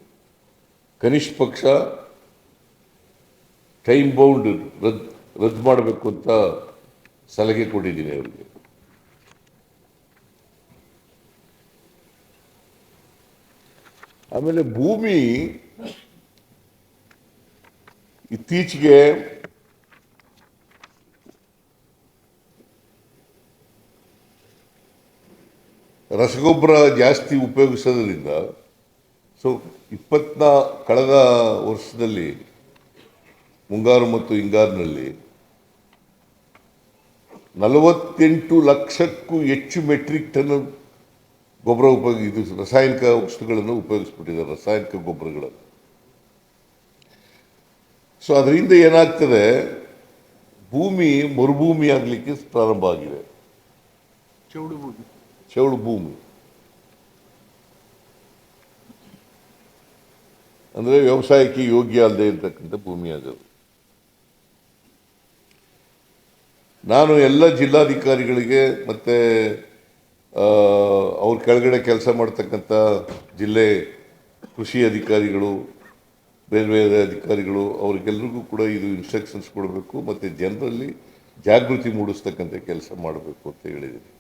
ಕನಿಷ್ಠ ಪಕ್ಷ ಟೈಮ್ ಬೌಂಡ್ ರದ್ದು ಮಾಡಬೇಕು ಅಂತ ಸಲಹೆ ಕೊಟ್ಟಿದ್ದೀನಿ ಅವರಿಗೆ. ಆಮೇಲೆ ಭೂಮಿ ಇತ್ತೀಚೆಗೆ ರಸಗೊಬ್ಬರ ಜಾಸ್ತಿ ಉಪಯೋಗಿಸೋದ್ರಿಂದ, ಸೊ ಕಳೆದ ವರ್ಷದಲ್ಲಿ ಮುಂಗಾರು ಮತ್ತು ಹಿಂಗಾರಿನಲ್ಲಿ 48 ಲಕ್ಷಕ್ಕೂ ಹೆಚ್ಚು ಮೆಟ್ರಿಕ್ ಟನ್ ಗೊಬ್ಬರ ಇದು ರಾಸಾಯನಿಕ ವಸ್ತುಗಳನ್ನು ಉಪಯೋಗಿಸ್ಬಿಟ್ಟಿದ್ದಾರೆ, ರಾಸಾಯನಿಕ ಗೊಬ್ಬರಗಳನ್ನು. ಸೊ ಅದರಿಂದ ಏನಾಗ್ತದೆ, ಭೂಮಿ ಮರುಭೂಮಿ ಆಗಲಿಕ್ಕೆ ಪ್ರಾರಂಭ ಆಗಿದೆ. ಚೌಳು ಭೂಮಿ ಅಂದರೆ ವ್ಯವಸಾಯಕ್ಕೆ ಯೋಗ್ಯ ಅಲ್ಲದೆ ಇರತಕ್ಕಂಥ ಭೂಮಿ ಆಗೋದು. ನಾನು ಎಲ್ಲ ಜಿಲ್ಲಾಧಿಕಾರಿಗಳಿಗೆ ಮತ್ತು ಅವ್ರ ಕೆಳಗಡೆ ಕೆಲಸ ಮಾಡ್ತಕ್ಕಂಥ ಜಿಲ್ಲೆ ಕೃಷಿ ಅಧಿಕಾರಿಗಳು, ಬೇರೆ ಬೇರೆ ಅಧಿಕಾರಿಗಳು, ಅವ್ರಿಗೆಲ್ರಿಗೂ ಕೂಡ ಇದು ಇನ್ಸ್ಟ್ರಕ್ಷನ್ಸ್ ಕೊಡಬೇಕು ಮತ್ತು ಜನರಲ್ಲಿ ಜಾಗೃತಿ ಮೂಡಿಸ್ತಕ್ಕಂಥ ಕೆಲಸ ಮಾಡಬೇಕು ಅಂತ ಹೇಳಿದ್ದೀನಿ.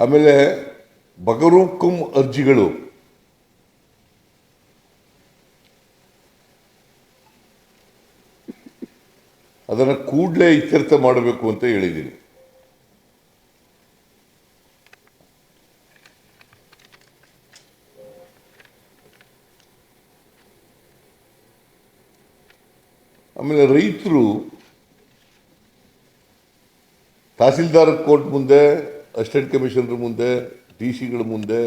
ಆಮೇಲೆ ಬಗರುಕುಂ ಅರ್ಜಿಗಳು, ಅದನ್ನು ಕೂಡಲೇ ಇತ್ಯರ್ಥ ಮಾಡಬೇಕು ಅಂತ ಹೇಳಿದ್ದೀನಿ. ಆಮೇಲೆ ರೈತರು ತಹಸೀಲ್ದಾರ್ ಕೋರ್ಟ್ ಮುಂದೆ, ಅಸಿಸ್ಟೆಂಟ್ ಕಮಿಷನರ್ ಮುಂದೆ, DC ಮುಂದೆ,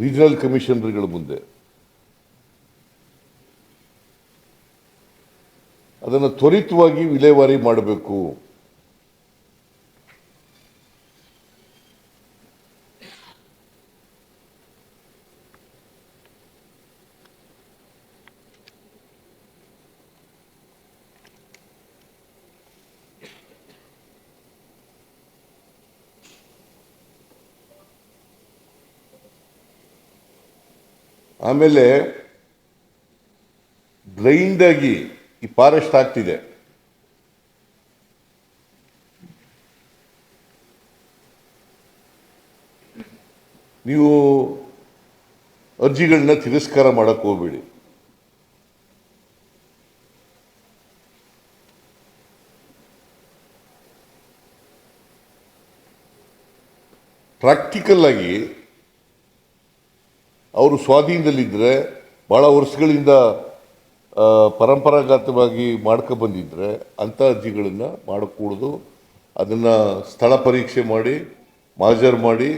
ರೀಜನಲ್ ಕಮಿಷನರ್ಗಳ ಮುಂದೆ ಅದನ್ನು ತ್ವರಿತವಾಗಿ ವಿಲೇವಾರಿ ಮಾಡಬೇಕು. ಆಮೇಲೆ ಬ್ಲೈಂಡ್ ಆಗಿ ಈ ಫಾರೆಸ್ಟ್ ಆಗ್ತಿದೆ. ನೀವು ಅರ್ಜಿಗಳನ್ನ ತಿರಸ್ಕಾರ ಮಾಡಕ್ ಹೋಗ್ಬೇಡಿ. ಪ್ರಾಕ್ಟಿಕಲ್ ಆಗಿ ಅವರು ಸ್ವಾಧೀನದಲ್ಲಿದ್ದರೆ ಭಾಳ ವರ್ಷಗಳಿಂದ ಪರಂಪರಾಗತವಾಗಿ ಮಾಡ್ಕೊ ಬಂದಿದ್ರೆ ಅಂಥ ಅರ್ಜಿಗಳನ್ನು ಮಾಡಕೂಡದು. ಅದನ್ನು ಸ್ಥಳ ಪರೀಕ್ಷೆ ಮಾಡಿ ಮಾಜರ್ ಮಾಡಿ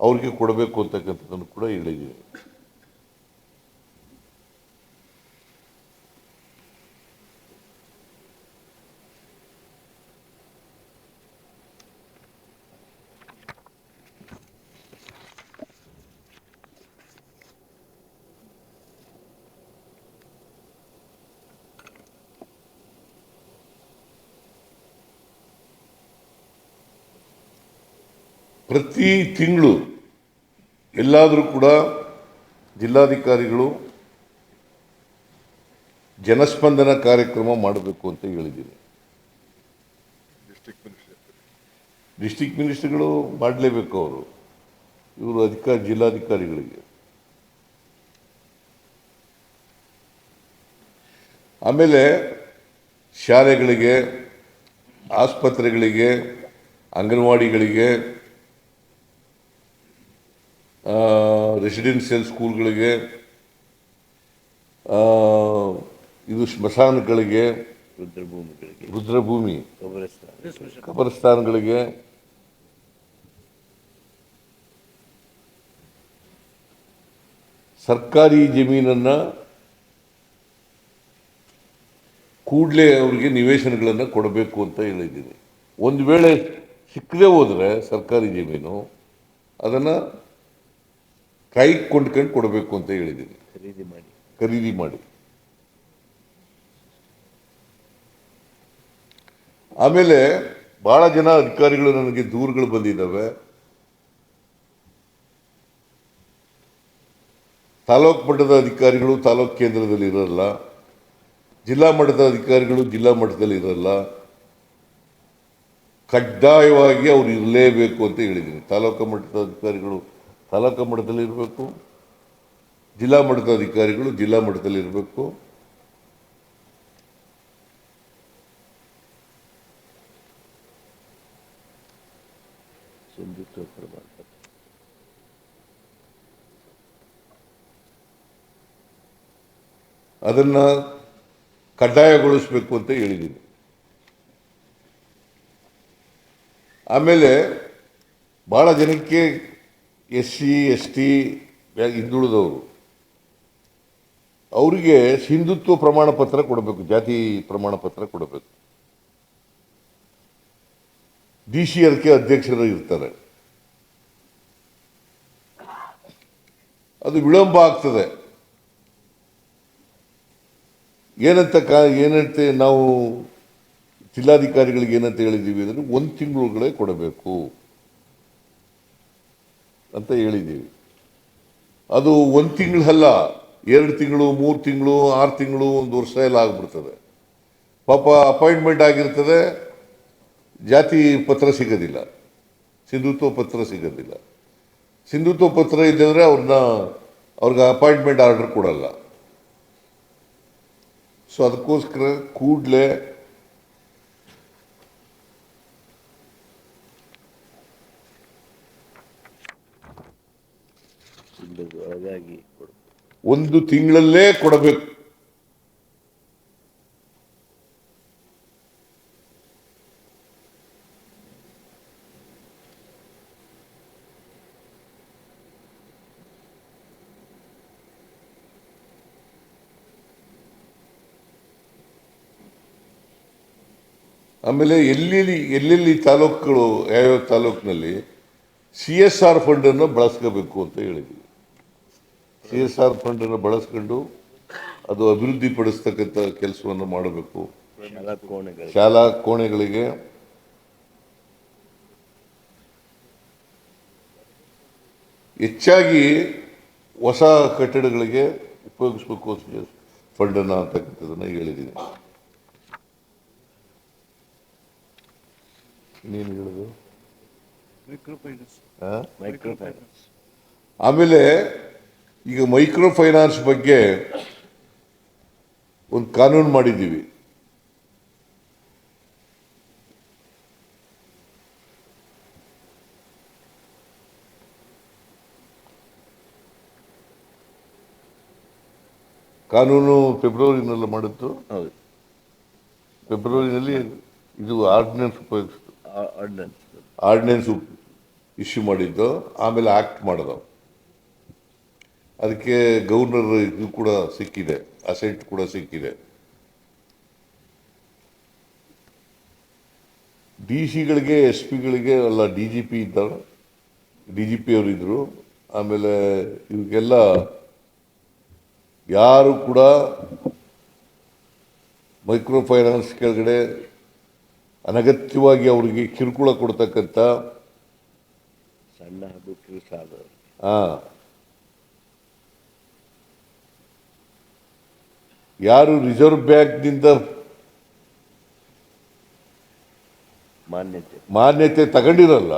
ಅವ್ರಿಗೆ ಕೊಡಬೇಕು ಅಂತಕ್ಕಂಥದ್ದನ್ನು ಕೂಡ ಹೇಳಿದ್ದೀವಿ. ಪ್ರತಿ ತಿಂಗಳು ಎಲ್ಲಾದರೂ ಕೂಡ ಜಿಲ್ಲಾಧಿಕಾರಿಗಳು ಜನಸ್ಪಂದನ ಕಾರ್ಯಕ್ರಮ ಮಾಡಬೇಕು ಅಂತ ಹೇಳಿದ್ದೀನಿ. ಡಿಸ್ಟ್ರಿಕ್ಟ್ ಮಿನಿಸ್ಟರ್ಗಳು ಮಾಡಲೇಬೇಕು. ಇವರು ಜಿಲ್ಲಾಧಿಕಾರಿಗಳಿಗೆ. ಆಮೇಲೆ ಶಾಲೆಗಳಿಗೆ, ಆಸ್ಪತ್ರೆಗಳಿಗೆ, ಅಂಗನವಾಡಿಗಳಿಗೆ, ರೆಸಿಡೆನ್ಷಿಯಲ್ ಸ್ಕೂಲ್ಗಳಿಗೆ, ಇದು ಸ್ಮಶಾನಗಳಿಗೆ, ರುದ್ರಭೂಮಿ ಕಬರಸ್ಥಾನಗಳಿಗೆ, ಸರ್ಕಾರಿ ಜಮೀನನ್ನು ಕೂಡಲೇ ಅವರಿಗೆ ನಿವೇಶನಗಳನ್ನು ಕೊಡಬೇಕು ಅಂತ ಹೇಳಿದ್ದೀನಿ. ಒಂದು ವೇಳೆ ಸಿಕ್ಕದೆ ಹೋದರೆ ಸರ್ಕಾರಿ ಜಮೀನು ಅದನ್ನು ಕೈಗೆ ಕೊಂಡ್ಕೊಂಡು ಕೊಡಬೇಕು ಅಂತ ಹೇಳಿದ್ದೀನಿ. ಖರೀದಿ ಮಾಡಿ. ಆಮೇಲೆ ಬಹಳ ಜನ ಅಧಿಕಾರಿಗಳು ನನಗೆ ದೂರುಗಳು ಬಂದಿದ್ದಾವೆ. ತಾಲೂಕು ಮಟ್ಟದ ಅಧಿಕಾರಿಗಳು ತಾಲೂಕು ಕೇಂದ್ರದಲ್ಲಿ ಇರಲ್ಲ, ಜಿಲ್ಲಾ ಮಟ್ಟದ ಅಧಿಕಾರಿಗಳು ಜಿಲ್ಲಾ ಮಟ್ಟದಲ್ಲಿ ಇರಲ್ಲ. ಕಡ್ಡಾಯವಾಗಿ ಅವ್ರು ಇರಲೇಬೇಕು ಅಂತ ಹೇಳಿದ್ದೀನಿ. ತಾಲೂಕು ಮಟ್ಟದ ಅಧಿಕಾರಿಗಳು ತಾಲೂಕು ಮಟ್ಟದಲ್ಲಿ ಇರಬೇಕು, ಜಿಲ್ಲಾ ಮಟ್ಟದ ಅಧಿಕಾರಿಗಳು ಜಿಲ್ಲಾ ಮಟ್ಟದಲ್ಲಿ ಇರಬೇಕು. ಅದನ್ನ ಕಡ್ಡಾಯಗೊಳಿಸಬೇಕು ಅಂತ ಹೇಳಿದ್ದೀನಿ. ಆಮೇಲೆ ಬಹಳ ಜನಕ್ಕೆ SC ST ಹಿಂದುಳಿದವರು ಅವರಿಗೆ ಹಿಂದುತ್ವ ಪ್ರಮಾಣ ಪತ್ರ ಕೊಡಬೇಕು, ಜಾತಿ ಪ್ರಮಾಣ ಪತ್ರ ಕೊಡಬೇಕು. DC ಅದಕ್ಕೆ ಅಧ್ಯಕ್ಷರು ಇರ್ತಾರೆ. ಅದು ವಿಳಂಬ ಆಗ್ತದೆ. ಏನಂತೆ ನಾವು ಜಿಲ್ಲಾಧಿಕಾರಿಗಳಿಗೆ ಏನಂತ ಹೇಳಿದ್ದೀವಿ ಅಂದರೆ 1 ತಿಂಗಳೊಳಗಡೆ ಕೊಡಬೇಕು ಅಂತ ಹೇಳಿದ್ದೀವಿ. ಅದು 1 ತಿಂಗಳಲ್ಲ, 2 ತಿಂಗಳು, 3 ತಿಂಗಳು, 6 ತಿಂಗಳು, 1 ವರ್ಷ ಎಲ್ಲ ಆಗ್ಬಿಡ್ತದೆ. ಪಾಪ ಅಪಾಯಿಂಟ್ಮೆಂಟ್ ಆಗಿರ್ತದೆ, ಜಾತಿ ಪತ್ರ ಸಿಗೋದಿಲ್ಲ, ಸಿಂಧುತ್ವ ಪತ್ರ ಸಿಗೋದಿಲ್ಲ. ಸಿಂಧುತ್ವ ಪತ್ರ ಇದ್ದರೆ ಅವ್ರಿಗೆ ಅಪಾಯಿಂಟ್ಮೆಂಟ್ ಆರ್ಡರ್ ಕೊಡಲ್ಲ. ಸೊ ಅದಕ್ಕೋಸ್ಕರ ಕೂಡಲೇ ಒಂದು ತಿಂಗಳಲ್ಲೇ ಕೊಡಬೇಕು. ಆಮೇಲೆ ಎಲ್ಲೆಲ್ಲಿ ತಾಲೂಕುಗಳು, ಯಾವ್ಯಾವ ತಾಲೂಕಿನಲ್ಲಿ CSR ಫಂಡನ್ನು ಬಳಸ್ಕೋಬೇಕು ಅಂತ ಹೇಳಿದ್ವಿ. CSR ಫಂಡನ್ನು ಬಳಸ್ಕೊಂಡು ಅದು ಅಭಿವೃದ್ಧಿ ಪಡಿಸ್ತಕ್ಕಂಥ ಕೆಲಸವನ್ನು ಮಾಡಬೇಕು. ಶಾಲಾ ಕೋಣೆಗಳಿಗೆ ಹೆಚ್ಚಾಗಿ ಹೊಸ ಕಟ್ಟಡಗಳಿಗೆ ಉಪಯೋಗಿಸಬೇಕು. ಫಂಡನ್ನು ಅಂತಕ್ಕಂಥದ್ದನ್ನು ಹೇಳಿದ್ದೀನಿ. ಇನ್ನೇನು ಹೇಳೋದು? ಆಮೇಲೆ ಈಗ ಮೈಕ್ರೋ ಫೈನಾನ್ಸ್ ಬಗ್ಗೆ ಒಂದು ಕಾನೂನು ಮಾಡಿದ್ದೀವಿ. ಕಾನೂನು ಫೆಬ್ರವರಿನಲ್ಲಿ ಮಾಡಿದ್ದು. ಫೆಬ್ರವರಿನಲ್ಲಿ ಇದು ಆರ್ಡಿನೆನ್ಸ್ ಉಪಯೋಗಿಸಿತು. ಆರ್ಡಿನೆನ್ಸ್ ಇಶ್ಯೂ ಮಾಡಿದ್ದು, ಆಮೇಲೆ ಆಕ್ಟ್ ಮಾಡಿದವು. ಅದಕ್ಕೆ ಗವರ್ನರ್ ಇದು ಕೂಡ ಸಿಕ್ಕಿದೆ, ಅಸೆಂಟ್ ಕೂಡ ಸಿಕ್ಕಿದೆ. ಡಿ ಸಿಗಳಿಗೆ, ಎಸ್ ಪಿಗಳಿಗೆ ಅಲ್ಲ, ಡಿ ಜಿ ಪಿ ಇದ್ದಾರೆ, ಡಿ ಜಿ ಪಿ ಅವರು ಇದ್ರು. ಆಮೇಲೆ ಇವ್ರಿಗೆಲ್ಲ ಯಾರು ಕೂಡ ಮೈಕ್ರೋ ಫೈನಾನ್ಸ್ ಕೆಳಗಡೆ ಅನಗತ್ಯವಾಗಿ ಅವರಿಗೆ ಕಿರುಕುಳ ಕೊಡ್ತಕ್ಕಂಥ ಸಣ್ಣ ಹಾಗೂ ಸಾಲ ಯಾರು ರಿಸರ್ವ್ ಬ್ಯಾಂಕ್ನಿಂದ ಮಾನ್ಯತೆ ತಗೊಂಡಿರಲ್ಲ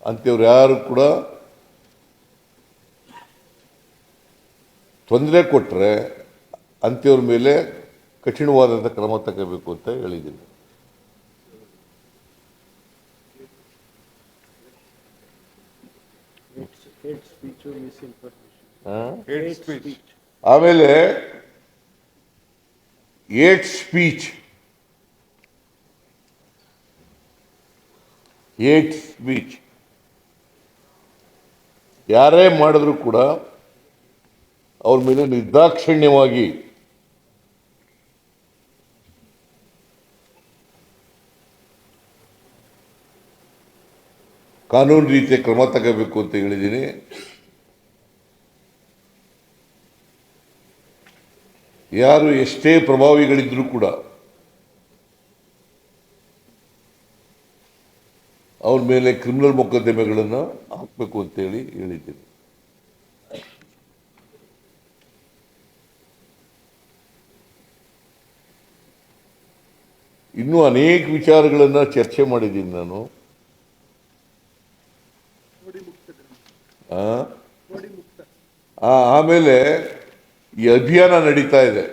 ಅಂತವ್ರು ಯಾರು ಕೂಡ ತೊಂದರೆ ಕೊಟ್ಟರೆ ಅಂಥವ್ರ ಮೇಲೆ ಕಠಿಣವಾದಂಥ ಕ್ರಮ ತಗೋಬೇಕು ಅಂತ ಹೇಳಿದ್ದೀನಿ. ಆಮೇಲೆ ಏಟ್ ಸ್ಪೀಚ್ ಯಾರೇ ಮಾಡಿದ್ರು ಕೂಡ ಅವ್ರ ಮೇಲೆ ನಿರ್ದಾಕ್ಷಿಣ್ಯವಾಗಿ ಕಾನೂನು ರೀತಿಯ ಕ್ರಮ ತಗೋಬೇಕು ಅಂತ ಹೇಳಿದ್ದೀನಿ. ಯಾರು ಎಷ್ಟೇ ಪ್ರಭಾವಿಗಳಿದ್ರೂ ಕೂಡ ಅವ್ರ ಮೇಲೆ ಕ್ರಿಮಿನಲ್ ಮೊಕದ್ದಮೆಗಳನ್ನು ಹಾಕಬೇಕು ಅಂತೇಳಿ ಹೇಳಿದ್ದೀನಿ. ಇನ್ನೂ ಅನೇಕ ವಿಚಾರಗಳನ್ನು ಚರ್ಚೆ ಮಾಡಿದ್ದೀನಿ ನಾನು. ಆಮೇಲೆ ಈ ಅಭಿಯಾನ ನಡೀತಾ ಇದೆ,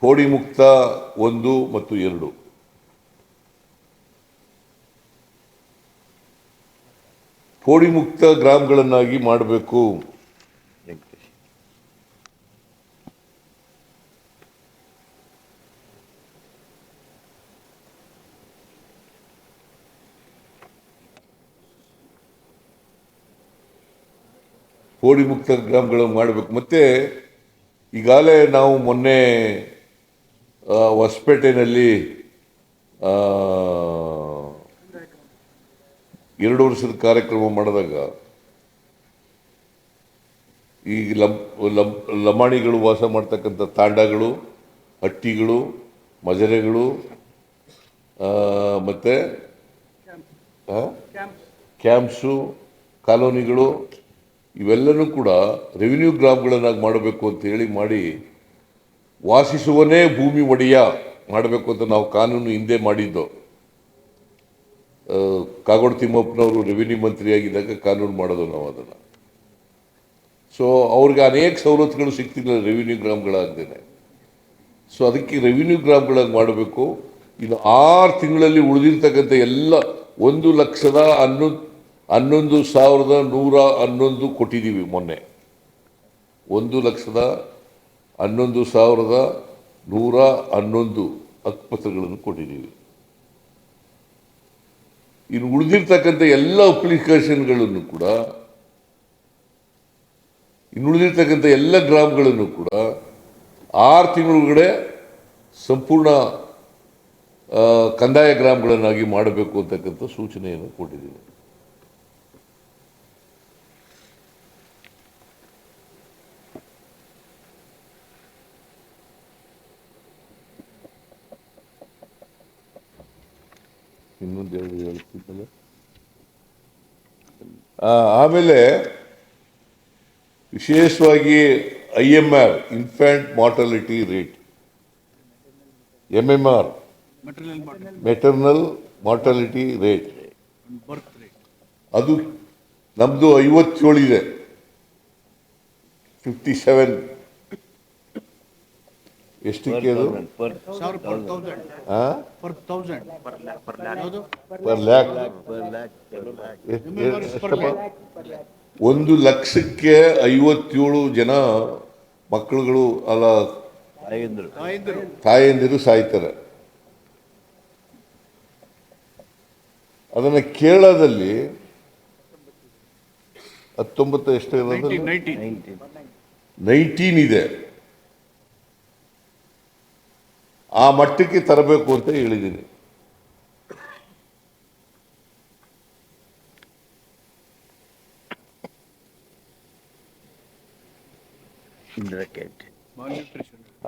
ಪೋಡಿ ಮುಕ್ತ 1 ಮತ್ತು 2. ಪೋಡಿ ಮುಕ್ತ ಗ್ರಾಮಗಳನ್ನಾಗಿ ಮಾಡಬೇಕು. ಪೋಡಿ ಮುಕ್ತ ಗ್ರಾಮಗಳನ್ನು ಮಾಡಬೇಕು. ಮತ್ತೆ ಈಗಾಗಲೇ ನಾವು ಮೊನ್ನೆ ಹೊಸಪೇಟೆನಲ್ಲಿ 2 ವರ್ಷದ ಕಾರ್ಯಕ್ರಮ ಮಾಡಿದಾಗ ಈ ಲಂಬಾಣಿಗಳು ವಾಸ ಮಾಡ್ತಕ್ಕಂಥ ತಾಂಡಗಳು, ಹಟ್ಟಿಗಳು, ಮಜರೆಗಳು, ಮತ್ತು ಕ್ಯಾಂಪ್ಸು, ಕಾಲೋನಿಗಳು, ಇವೆಲ್ಲನೂ ಕೂಡ ರೆವಿನ್ಯೂ ಗ್ರಾಮಗಳನ್ನಾಗಿ ಮಾಡಬೇಕು ಅಂತ ಹೇಳಿ ಮಾಡಿ, ವಾಸಿಸುವನೇ ಭೂಮಿ ಒಡೆಯ ಮಾಡಬೇಕು ಅಂತ ನಾವು ಕಾನೂನು ಹಿಂದೆ ಮಾಡಿದ್ದು. ಕಾಗೋಡು ತಿಮ್ಮಪ್ಪನವರು ರೆವಿನ್ಯೂ ಮಂತ್ರಿಯಾಗಿದ್ದಾಗ ಕಾನೂನು ಮಾಡೋದು ನಾವು ಅದನ್ನು. ಸೊ ಅವ್ರಿಗೆ ಅನೇಕ ಸವಲತ್ತುಗಳು ಸಿಗ್ತಿಲ್ಲ ರೆವಿನ್ಯೂ ಗ್ರಾಮಗಳಾಗ್ದೇನೆ. ಸೊ ಅದಕ್ಕೆ ರೆವಿನ್ಯೂ ಗ್ರಾಮಗಳಾಗಿ ಮಾಡಬೇಕು. ಇನ್ನು 6 ತಿಂಗಳಲ್ಲಿ ಉಳಿದಿರ್ತಕ್ಕಂಥ ಎಲ್ಲ 1,11,111 ಕೊಟ್ಟಿದ್ದೀವಿ. ಮೊನ್ನೆ 1,11,111 ಹಕ್ಕುಪತ್ರಗಳನ್ನು ಕೊಟ್ಟಿದ್ದೀವಿ. ಇನ್ನು ಉಳಿದಿರ್ತಕ್ಕಂಥ ಎಲ್ಲ ಅಪ್ಲಿಕೇಶನ್ಗಳನ್ನು ಕೂಡ, ಇನ್ನುಳಿದಿರ್ತಕ್ಕಂಥ ಎಲ್ಲ ಗ್ರಾಮಗಳನ್ನು ಕೂಡ 6 ತಿಂಗಳೊಳಗಡೆ ಸಂಪೂರ್ಣ ಕಂದಾಯ ಗ್ರಾಮಗಳನ್ನಾಗಿ ಮಾಡಬೇಕು ಅಂತಕ್ಕಂಥ ಸೂಚನೆಯನ್ನು ಕೊಟ್ಟಿದ್ದೀವಿ. ಇನ್ನೊಂದು ಹೇಳ್ತಿದ್ದಲ್ಲ. ಆಮೇಲೆ ವಿಶೇಷವಾಗಿ IMR, infant mortality rate. MMR, maternal mortality rate. ಅದು ನಮ್ದು 57 ಇದೆ, 57. ಎಷ್ಟಕ್ಕೆ ಅದು? per lac. lakh. 1,00,000ಕ್ಕೆ 57 ಜನ ಮಕ್ಕಳುಗಳು ಅಲ್ಲ ತಾಯಂದಿರು ಸಾಯ್ತಾರೆ. ಅದನ್ನ ಕೇರಳದಲ್ಲಿ 19 ಎಷ್ಟು ಇರೋದು? 19 ಇದೆ. ಆ ಮಟ್ಟಕ್ಕೆ ತರಬೇಕು ಅಂತ ಹೇಳಿದ್ದೀನಿ.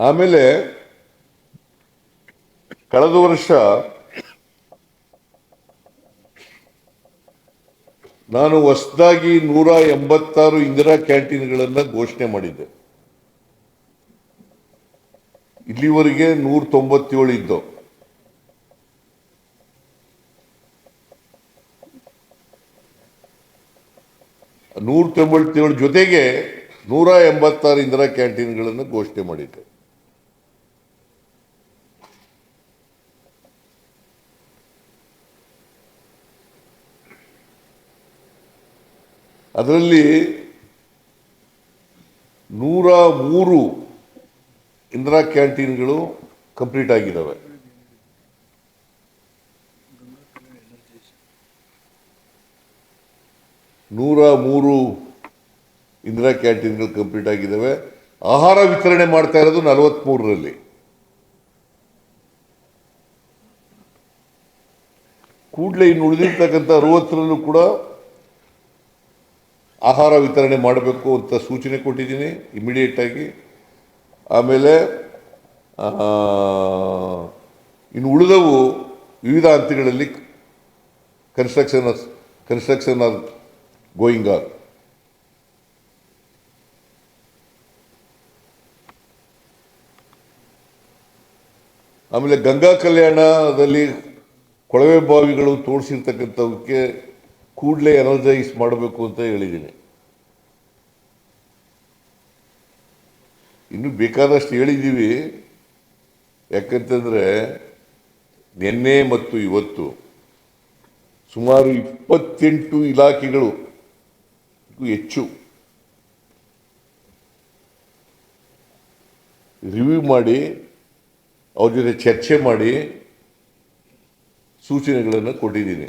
ಆಮೇಲೆ ಕಳೆದ ವರ್ಷ ನಾನು ಹೊಸದಾಗಿ 186 ಇಂದಿರಾ ಕ್ಯಾಂಟೀನ್ಗಳನ್ನ ಘೋಷಣೆ ಮಾಡಿದ್ದೆ. ಇಲ್ಲಿವರೆಗೆ 197 ಇದ್ದು. ಆ 197 ಜೊತೆಗೆ 186 ಇಂದಿರಾ ಕ್ಯಾಂಟೀನ್ಗಳನ್ನು ಘೋಷಣೆ ಮಾಡಿದ್ದೆ. ಅದರಲ್ಲಿ 103 ಇಂದಿರಾ ಕ್ಯಾಂಟೀನ್ಗಳು ಕಂಪ್ಲೀಟ್ ಆಗಿದ್ದಾವೆ. 103 ಇಂದಿರಾ ಕ್ಯಾಂಟೀನ್ಗಳು ಕಂಪ್ಲೀಟ್ ಆಗಿದ್ದಾವೆ. ಆಹಾರ ವಿತರಣೆ ಮಾಡ್ತಾ ಇರೋದು 43ರಲ್ಲಿ. ಕೂಡಲೇ ಇನ್ನು ಉಳಿದಿರ್ತಕ್ಕಂಥ 60ರಲ್ಲೂ ಕೂಡ ಆಹಾರ ವಿತರಣೆ ಮಾಡಬೇಕು ಅಂತ ಸೂಚನೆ ಕೊಟ್ಟಿದ್ದೀನಿ ಇಮಿಡಿಯೇಟ್ ಆಗಿ. ಆಮೇಲೆ ಇನ್ನು ಉಳಿದವು ವಿವಿಧ ಹಂತಗಳಲ್ಲಿ ಕನ್ಸ್ಟ್ರಕ್ಷನ್ ಆರ್ ಗೋಯಿಂಗ್ ಆನ್. ಆಮೇಲೆ ಗಂಗಾ ಕಲ್ಯಾಣದಲ್ಲಿ ಕೊಳವೆ ಬಾವಿಗಳು ತೋರಿಸಿರ್ತಕ್ಕಂಥವಕ್ಕೆ ಕೂಡಲೇ ಎನರ್ಜೈಸ್ ಮಾಡಬೇಕು ಅಂತ ಹೇಳಿದ್ದೀನಿ. ಇನ್ನು ಬೇಕಾದಷ್ಟು ಹೇಳಿದ್ದೀವಿ. ಯಾಕಂತಂದ್ರೆ ನಿನ್ನೆ ಮತ್ತು ಇವತ್ತು ಸುಮಾರು 28 ಇಲಾಖೆಗಳು ಹೆಚ್ಚು ರಿವ್ಯೂ ಮಾಡಿ ಅವ್ರ ಜೊತೆ ಚರ್ಚೆ ಮಾಡಿ ಸೂಚನೆಗಳನ್ನು ಕೊಟ್ಟಿದ್ದೀನಿ.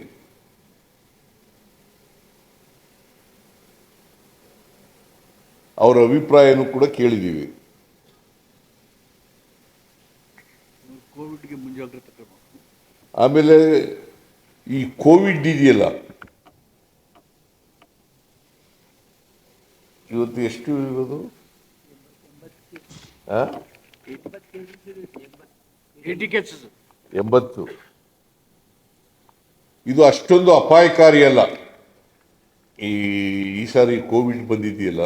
ಅವರ ಅಭಿಪ್ರಾಯನೂ ಕೂಡ ಕೇಳಿದ್ದೀವಿ. ಆಮೇಲೆ ಈ ಕೋವಿಡ್ ಇದೆಯಲ್ಲ, ಇವತ್ತು ಎಷ್ಟು ಇರೋದು? 80. ಇದು ಅಷ್ಟೊಂದು ಅಪಾಯಕಾರಿ ಅಲ್ಲ. ಈ ಸಾರಿ ಕೋವಿಡ್ ಬಂದಿದೆಯಲ್ಲ,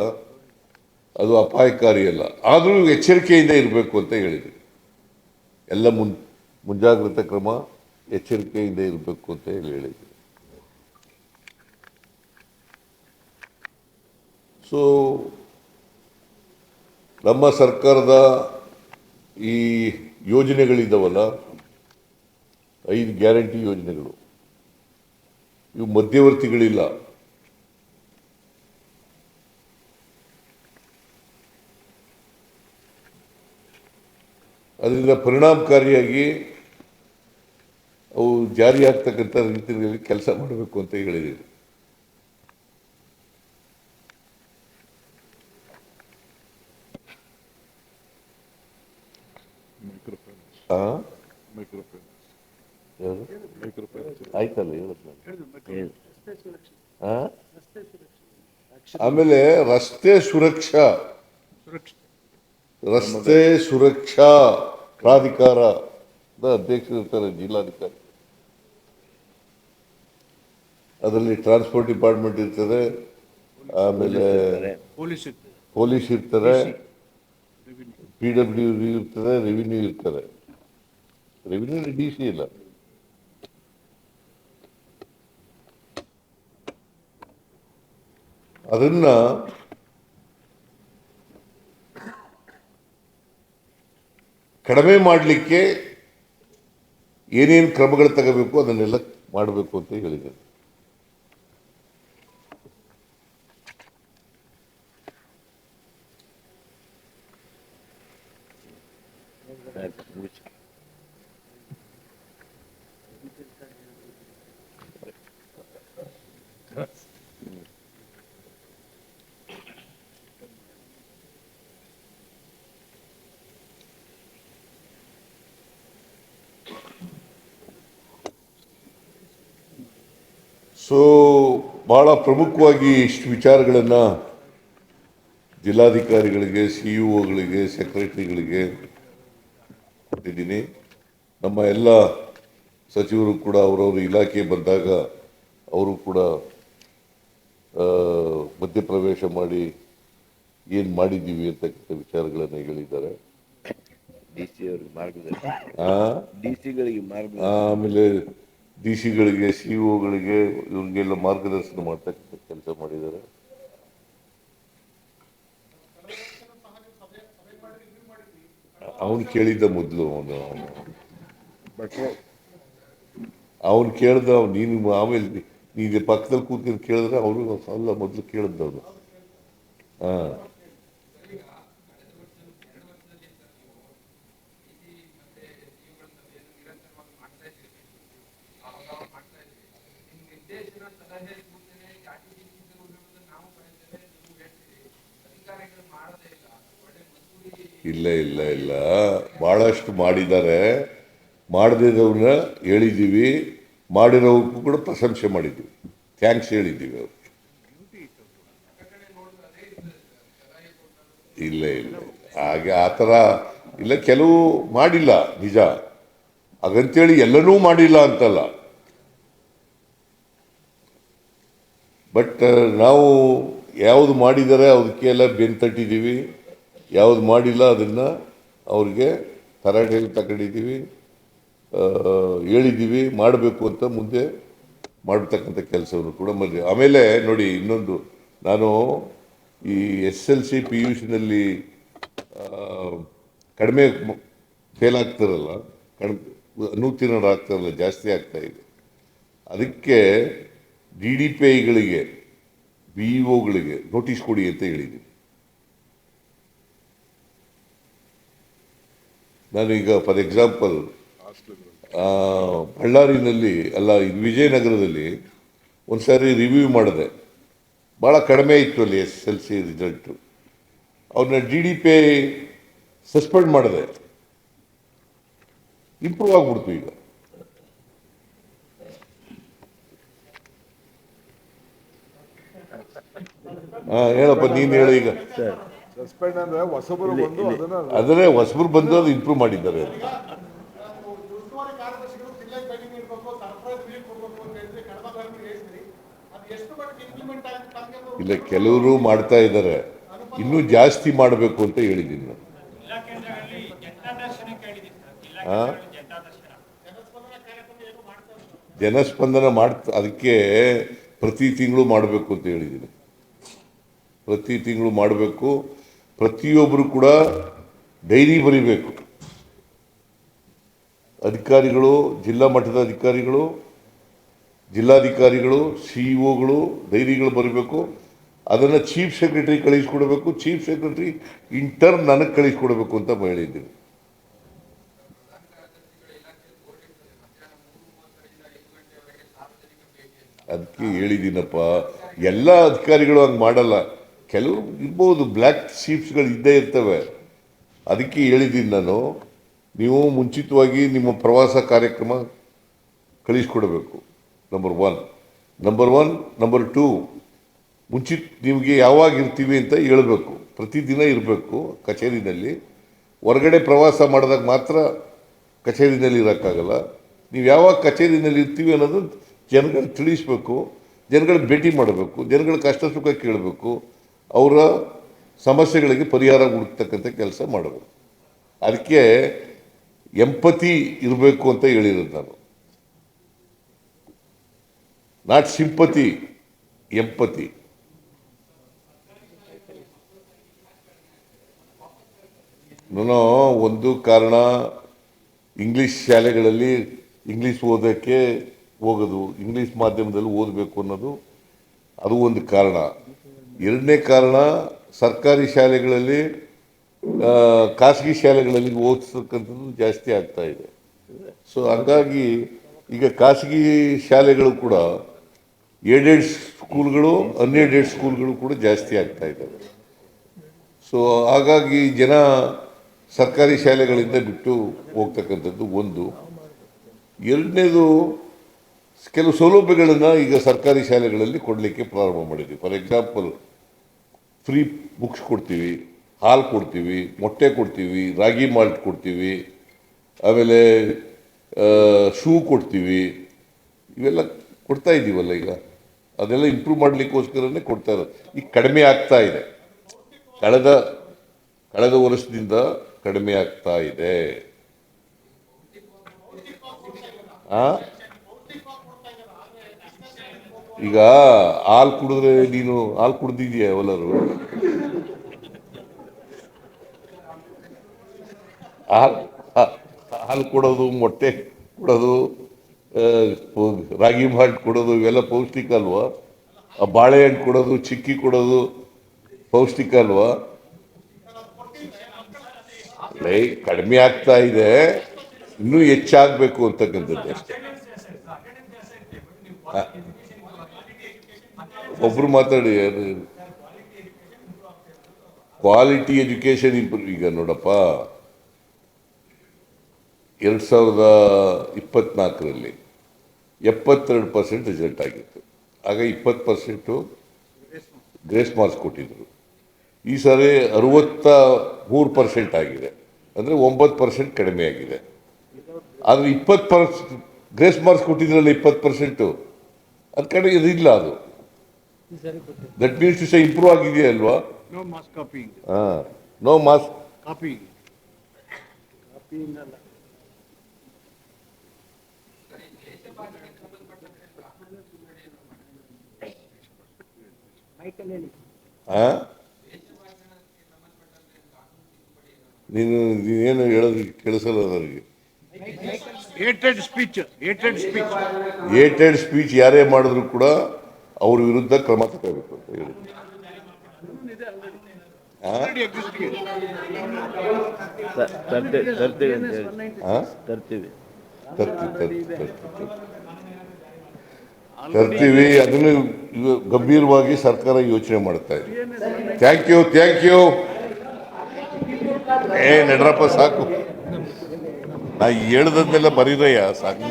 ಅದು ಅಪಾಯಕಾರಿ ಅಲ್ಲ. ಆದರೂ ಎಚ್ಚರಿಕೆಯಿಂದ ಇರಬೇಕು ಅಂತ ಹೇಳಿದ್ರು. ಎಲ್ಲ ಮುಂಜಾಗ್ರತಾ ಕ್ರಮ ಎಚ್ಚರಿಕೆಯಿಂದ ಇರಬೇಕು ಅಂತ ಹೇಳಿದ್ರು. ಸೊ ನಮ್ಮ ಸರ್ಕಾರದ ಈ ಯೋಜನೆಗಳಿದ್ದಾವಲ್ಲ, 5 ಗ್ಯಾರಂಟಿ ಯೋಜನೆಗಳು, ಇವು ಮಧ್ಯವರ್ತಿಗಳಿಲ್ಲ. ಅದರಿಂದ ಪರಿಣಾಮಕಾರಿಯಾಗಿ ಅವು ಜಾರಿ ಆಗ್ತಕ್ಕಂಥ ರೀತಿಯಲ್ಲಿ ಕೆಲಸ ಮಾಡಬೇಕು ಅಂತ ಹೇಳಿದ್ದೀವಿ. ಆಯ್ತಲ್ಲ ಆಮೇಲೆ ರಸ್ತೆ ಸುರಕ್ಷಾ ಪ್ರಾಧಿಕಾರದ ಅಧ್ಯಕ್ಷರು ಇರ್ತಾರೆ, ಜಿಲ್ಲಾಧಿಕಾರಿ. ಅದರಲ್ಲಿ ಟ್ರಾನ್ಸ್ಪೋರ್ಟ್ ಡಿಪಾರ್ಟ್ಮೆಂಟ್ ಇರ್ತದೆ, ಆಮೇಲೆ ಪೊಲೀಸ್ ಇರ್ತಾರೆ, PW ಇರ್ತದೆ, ರೆವಿನ್ಯೂ ಇರ್ತದೆ. ರೆವಿನ್ಯೂ DC ಇಲ್ಲ. ಅದನ್ನ ಕಡಿಮೆ ಮಾಡಲಿಕ್ಕೆ ಏನೇನು ಕ್ರಮಗಳು ತಗೋಬೇಕು ಅದನ್ನೆಲ್ಲ ಮಾಡಬೇಕು ಅಂತ ಹೇಳಿದ್ದಾರೆ. ಸೊ ಬಹಳ ಪ್ರಮುಖವಾಗಿ ಇಷ್ಟು ವಿಚಾರಗಳನ್ನು ಜಿಲ್ಲಾಧಿಕಾರಿಗಳಿಗೆ, CEO ಗಳಿಗೆ, ಸೆಕ್ರೆಟರಿಗಳಿಗೆ ಕೊಟ್ಟಿದ್ದೀನಿ. ನಮ್ಮ ಎಲ್ಲ ಸಚಿವರು ಕೂಡ ಅವರವ್ರ ಇಲಾಖೆ ಬಂದಾಗ ಅವರು ಕೂಡ ಮಧ್ಯಪ್ರವೇಶ ಮಾಡಿ ಏನು ಮಾಡಿದ್ದೀವಿ ಅಂತಕ್ಕಂಥ ವಿಚಾರಗಳನ್ನು ಹೇಳಿದ್ದಾರೆ. DC ಅವರಿಗೆ ಮಾರ್ಗದರ್ಶನ, ಆ DC ಗಳಿಗೆ ಮಾರ್ಗದರ್ಶನ, ಆಮೇಲೆ DC ಗಳಿಗೆ, CEO ಗಳಿಗೆ ಇವ್ರಿಗೆಲ್ಲ ಮಾರ್ಗದರ್ಶನ ಮಾಡ್ತಕ್ಕಂಥ ಕೆಲಸ ಮಾಡಿದ್ದಾರೆ. ಅವನು ಕೇಳಿದ್ದ ಮೊದಲು ಅವನು ಕೇಳ್ದ, ನೀನು ಆಮೇಲೆ ನೀನು ಪಕ್ಕದಲ್ಲಿ ಕೂತ್ಕೊಂಡು ಕೇಳಿದ್ರೆ ಅವರು ಅಲ್ಲ ಮೊದಲು ಕೇಳಿದ್ದವನು. ಹಾಂ ಇಲ್ಲ ಭಾಳಷ್ಟು ಮಾಡಿದ್ದಾರೆ. ಮಾಡದಿರೋನ್ನ ಹೇಳಿದ್ದೀವಿ, ಮಾಡಿರೋಕ್ಕೂ ಕೂಡ ಪ್ರಶಂಸೆ ಮಾಡಿದ್ದೀವಿ, ಥ್ಯಾಂಕ್ಸ್ ಹೇಳಿದ್ದೀವಿ ಅವ್ರು. ಇಲ್ಲ ಹಾಗೆ ಆ ಥರ ಇಲ್ಲ, ಕೆಲವು ಮಾಡಿಲ್ಲ ನಿಜ, ಹಾಗಂತೇಳಿ ಎಲ್ಲನೂ ಮಾಡಿಲ್ಲ ಅಂತಲ್ಲ. ಬಟ್ ನಾವು ಯಾವುದು ಮಾಡಿದ್ದಾರೆ ಅದಕ್ಕೆಲ್ಲ ಬೆನ್ನು ತಟ್ಟಿದ್ದೀವಿ, ಯಾವುದು ಮಾಡಿಲ್ಲ ಅದನ್ನು ಅವ್ರಿಗೆ ತರಾಟೆಯಲ್ಲಿ ತಗೊಂಡಿದ್ದೀವಿ, ಹೇಳಿದ್ದೀವಿ ಮಾಡಬೇಕು ಅಂತ. ಮುಂದೆ ಮಾಡತಕ್ಕಂಥ ಕೆಲಸವನ್ನು ಕೂಡ ಮಾಡಿ. ಆಮೇಲೆ ನೋಡಿ ಇನ್ನೊಂದು, ನಾನು ಈ SLC PUCನಲ್ಲಿ ಕಡಿಮೆ ಫೇಲ್ ಆಗ್ತಾರಲ್ಲ, ಅನುತ್ತೀರ್ಣರಾಗ್ತಾರಲ್ಲ, ಜಾಸ್ತಿ ಆಗ್ತಾ ಇದೆ. ಅದಕ್ಕೆ DDPIಗಳಿಗೆ, BEOಗಳಿಗೆ ನೋಟಿಸ್ ಕೊಡಿ ಅಂತ ಹೇಳಿದ್ದೀನಿ. ನಾನೀಗ ಫಾರ್ ಎಕ್ಸಾಂಪಲ್ ಬಳ್ಳಾರಿನಲ್ಲಿ ಅಲ್ಲ, ವಿಜಯನಗರದಲ್ಲಿ ಒಂದು ಸಾರಿ ರಿವ್ಯೂ ಮಾಡಿದೆ, ಭಾಳ ಕಡಿಮೆ ಇತ್ತು ಅಲ್ಲಿ SLC ರಿಸಲ್ಟು. ಅವ್ರನ್ನ DDPI ಸಸ್ಪೆಂಡ್ ಮಾಡಿದೆ, ಇಂಪ್ರೂವ್ ಆಗ್ಬಿಡ್ತು. ಈಗ ಹೇಳಪ್ಪ, ನೀನು ಹೇಳು. ಈಗ ಸಸ್ಪೆಂಡ್ ಅಂದ್ರೆ ಹೊಸಬರು ಬಂದು ಅದನ್ನೇ ಹೊಸಬರು ಬಂದು ಅದು ಇಂಪ್ರೂವ್ ಮಾಡಿದ್ದಾರೆ. ಇಲ್ಲ, ಕೆಲವರು ಮಾಡ್ತಾ ಇದ್ದಾರೆ, ಇನ್ನೂ ಜಾಸ್ತಿ ಮಾಡಬೇಕು ಅಂತ ಹೇಳಿದ್ದೀನಿ ನಾನು. ಜನಸ್ಪಂದನ ಅದಕ್ಕೆ ಪ್ರತಿ ತಿಂಗಳು ಮಾಡಬೇಕು ಅಂತ ಹೇಳಿದ್ದೀನಿ. ಪ್ರತಿ ತಿಂಗಳು ಮಾಡಬೇಕು. ಪ್ರತಿಯೊಬ್ಬರು ಕೂಡ ಡೈರಿ ಬರೀಬೇಕು. ಅಧಿಕಾರಿಗಳು, ಜಿಲ್ಲಾ ಮಟ್ಟದ ಅಧಿಕಾರಿಗಳು, ಜಿಲ್ಲಾಧಿಕಾರಿಗಳು, CEO ಡೈರಿಗಳು ಬರೀಬೇಕು. ಅದನ್ನು ಚೀಫ್ ಸೆಕ್ರೆಟರಿ ಕಳಿಸ್ಕೊಡ್ಬೇಕು. ಚೀಫ್ ಸೆಕ್ರೆಟರಿ ಇಂಟರ್ನ್ ನನಗೆ ಕಳಿಸ್ಕೊಡ್ಬೇಕು ಅಂತ ಹೇಳಿದ್ದೀನಿ. ಅದಕ್ಕೆ ಹೇಳಿದ್ದೀನಪ್ಪ, ಎಲ್ಲ ಅಧಿಕಾರಿಗಳು ಹಂಗೆ ಮಾಡಲ್ಲ, ಕೆಲವರು ಇರ್ಬೋದು, ಬ್ಲ್ಯಾಕ್ ಶೀಪ್ಸ್ಗಳು ಇದ್ದೇ ಇರ್ತವೆ. ಅದಕ್ಕೆ ಹೇಳಿದ್ದೀನಿ ನಾನು, ನೀವು ಮುಂಚಿತವಾಗಿ ನಿಮ್ಮ ಪ್ರವಾಸ ಕಾರ್ಯಕ್ರಮ ಕಳಿಸ್ಕೊಡ್ಬೇಕು. Number one. ನಂಬರ್ ಟೂ, ನಿಮಗೆ ಯಾವಾಗ ಇರ್ತೀವಿ ಅಂತ ಹೇಳಬೇಕು. ಪ್ರತಿದಿನ ಇರಬೇಕು ಕಚೇರಿನಲ್ಲಿ. ಹೊರಗಡೆ ಪ್ರವಾಸ ಮಾಡಿದಾಗ ಮಾತ್ರ ಕಚೇರಿನಲ್ಲಿ ಇರೋಕ್ಕಾಗಲ್ಲ. ನೀವು ಯಾವಾಗ ಕಚೇರಿನಲ್ಲಿ ಇರ್ತೀವಿ ಅನ್ನೋದು ಜನಗಳಿಗೆ ತಿಳಿಸ್ಬೇಕು. ಜನಗಳಿಗೆ ಭೇಟಿ ಮಾಡಬೇಕು, ಜನಗಳ ಕಷ್ಟ ಸುಖ ಕೇಳಬೇಕು, ಅವರ ಸಮಸ್ಯೆಗಳಿಗೆ ಪರಿಹಾರ ಹುಡುಕ್ತಕ್ಕಂಥ ಕೆಲಸ ಮಾಡಬೇಕು. ಅದಕ್ಕೆ ಎಂಪತಿ ಇರಬೇಕು ಅಂತ ಹೇಳಿರೋದು ನಾನು, ನಾಟ್ ಸಿಂಪತಿ, ಎಂಪತಿ. ನಾನು ಒಂದು ಕಾರಣ ಇಂಗ್ಲಿಷ್ ಶಾಲೆಗಳಲ್ಲಿ ಇಂಗ್ಲಿಷ್ ಓದೋಕ್ಕೆ ಹೋಗೋದು, ಇಂಗ್ಲಿಷ್ ಮಾಧ್ಯಮದಲ್ಲಿ ಓದಬೇಕು ಅನ್ನೋದು ಅದು ಒಂದು ಕಾರಣ. ಎರಡನೇ ಕಾರಣ ಸರ್ಕಾರಿ ಶಾಲೆಗಳಲ್ಲಿ ಖಾಸಗಿ ಶಾಲೆಗಳಲ್ಲಿ ಓದಿಸ್ತಕ್ಕಂಥದ್ದು ಜಾಸ್ತಿ ಆಗ್ತಾ ಇದೆ. ಸೊ ಹಾಗಾಗಿ ಈಗ ಖಾಸಗಿ ಶಾಲೆಗಳು ಕೂಡ ಏಡೆಡ್ ಸ್ಕೂಲ್ಗಳು, ಅನ್ಏಡೆಡ್ ಸ್ಕೂಲ್ಗಳು ಕೂಡ ಜಾಸ್ತಿ ಆಗ್ತಾ ಇದ್ದಾವೆ. ಸೊ ಹಾಗಾಗಿ ಜನ ಸರ್ಕಾರಿ ಶಾಲೆಗಳಿಂದ ಬಿಟ್ಟು ಹೋಗ್ತಕ್ಕಂಥದ್ದು ಒಂದು. ಎರಡನೇದು, ಕೆಲವು ಸೌಲಭ್ಯಗಳನ್ನು ಈಗ ಸರ್ಕಾರಿ ಶಾಲೆಗಳಲ್ಲಿ ಕೊಡಲಿಕ್ಕೆ ಪ್ರಾರಂಭ ಮಾಡಿದ್ವಿ. ಫಾರ್ ಎಕ್ಸಾಂಪಲ್, ಫ್ರೀ ಬುಕ್ಸ್ ಕೊಡ್ತೀವಿ, ಹಾಲು ಕೊಡ್ತೀವಿ, ಮೊಟ್ಟೆ ಕೊಡ್ತೀವಿ, ರಾಗಿ ಮಾಲ್ಟ್ ಕೊಡ್ತೀವಿ, ಆಮೇಲೆ ಶೂ ಕೊಡ್ತೀವಿ. ಇವೆಲ್ಲ ಕೊಡ್ತಾ ಇದ್ದೀವಲ್ಲ ಈಗ. ಅದೆಲ್ಲ ಇಂಪ್ರೂವ್ ಮಾಡಲಿಕ್ಕೋಸ್ಕರನೇ ಕೊಡ್ತಾ ಇರೋದು. ಈಗ ಕಡಿಮೆ ಆಗ್ತಾ ಇದೆ, ಕಳೆದ ವರ್ಷದಿಂದ ಕಡಿಮೆ ಆಗ್ತಾ ಇದೆ. ಈಗ ಹಾಲು ಕುಡಿದ್ರೆ, ನೀನು ಹಾಲು ಕುಡ್ದಿದ್ಯಾ ಎಲ್ಲರೂ? ಹಾಲು ಕೊಡೋದು, ಮೊಟ್ಟೆ ಕೊಡೋದು, ರಾಗಿ ಮಾಲ್ಟ್ ಕೊಡೋದು ಇವೆಲ್ಲ ಪೌಷ್ಟಿಕ ಅಲ್ವಾ? ಆ ಬಾಳೆಹಣ್ಣು ಕೊಡೋದು, ಚಿಕ್ಕಿ ಕೊಡೋದು ಪೌಷ್ಟಿಕ ಅಲ್ವಾ? ಕಡಿಮೆ ಆಗ್ತಾ ಇದೆ, ಇನ್ನೂ ಹೆಚ್ಚಾಗಬೇಕು ಅಂತಕ್ಕಂಥದ್ದು ಅಷ್ಟೇ. ಒಬ್ರು ಮಾತಾಡಿ. Quality education improve. ಈಗ ನೋಡಪ್ಪ, 2024ರಲ್ಲಿ 72% ರಿಸಲ್ಟ್ ಆಗಿತ್ತು. ಆಗ 20% ಗ್ರೇಸ್ ಮಾರ್ಕ್ಸ್ ಕೊಟ್ಟಿದ್ರು. ಈ ಸಾರಿ 63% ಆಗಿದೆ, ಅಂದರೆ 9% ಕಡಿಮೆ ಆಗಿದೆ. ಆದರೆ 20% ಗ್ರೇಸ್ ಮಾರ್ಕ್ಸ್ ಕೊಟ್ಟಿದ್ರಲ್ಲ, 20% ಅದು ಕಡೆ ಇದಿಲ್ಲ. ಅದು that means to say improve ಆಗಿದೆಯಾ ಅಲ್ವಾ? No mass copying. No mass copying. ನೀನೇನು ಹೇಳೋದು ಕೇಳಿಸಲ್ಲ ನನಗೆ. Hated speech. ಹೇಟೆಡ್ ಸ್ಪೀಚ್ ಯಾರೇ ಮಾಡಿದ್ರು ಕೂಡ ಅವ್ರ ವಿರುದ್ಧ ಕ್ರಮ ತಗೋಬೇಕು ಅಂತ ಹೇಳಿ. ತರ್ತೀವಿ. ಅದನ್ನು ಗಂಭೀರವಾಗಿ ಸರ್ಕಾರ ಯೋಚನೆ ಮಾಡ್ತಾ ಇದೆ. Thank you. ನಡ್ರಪ್ಪ, ಸಾಕು. ನಾ ಹೇಳ್ದದ್ನೆಲ್ಲ ಬರೀದಯ್ಯ, ಸಾಕು.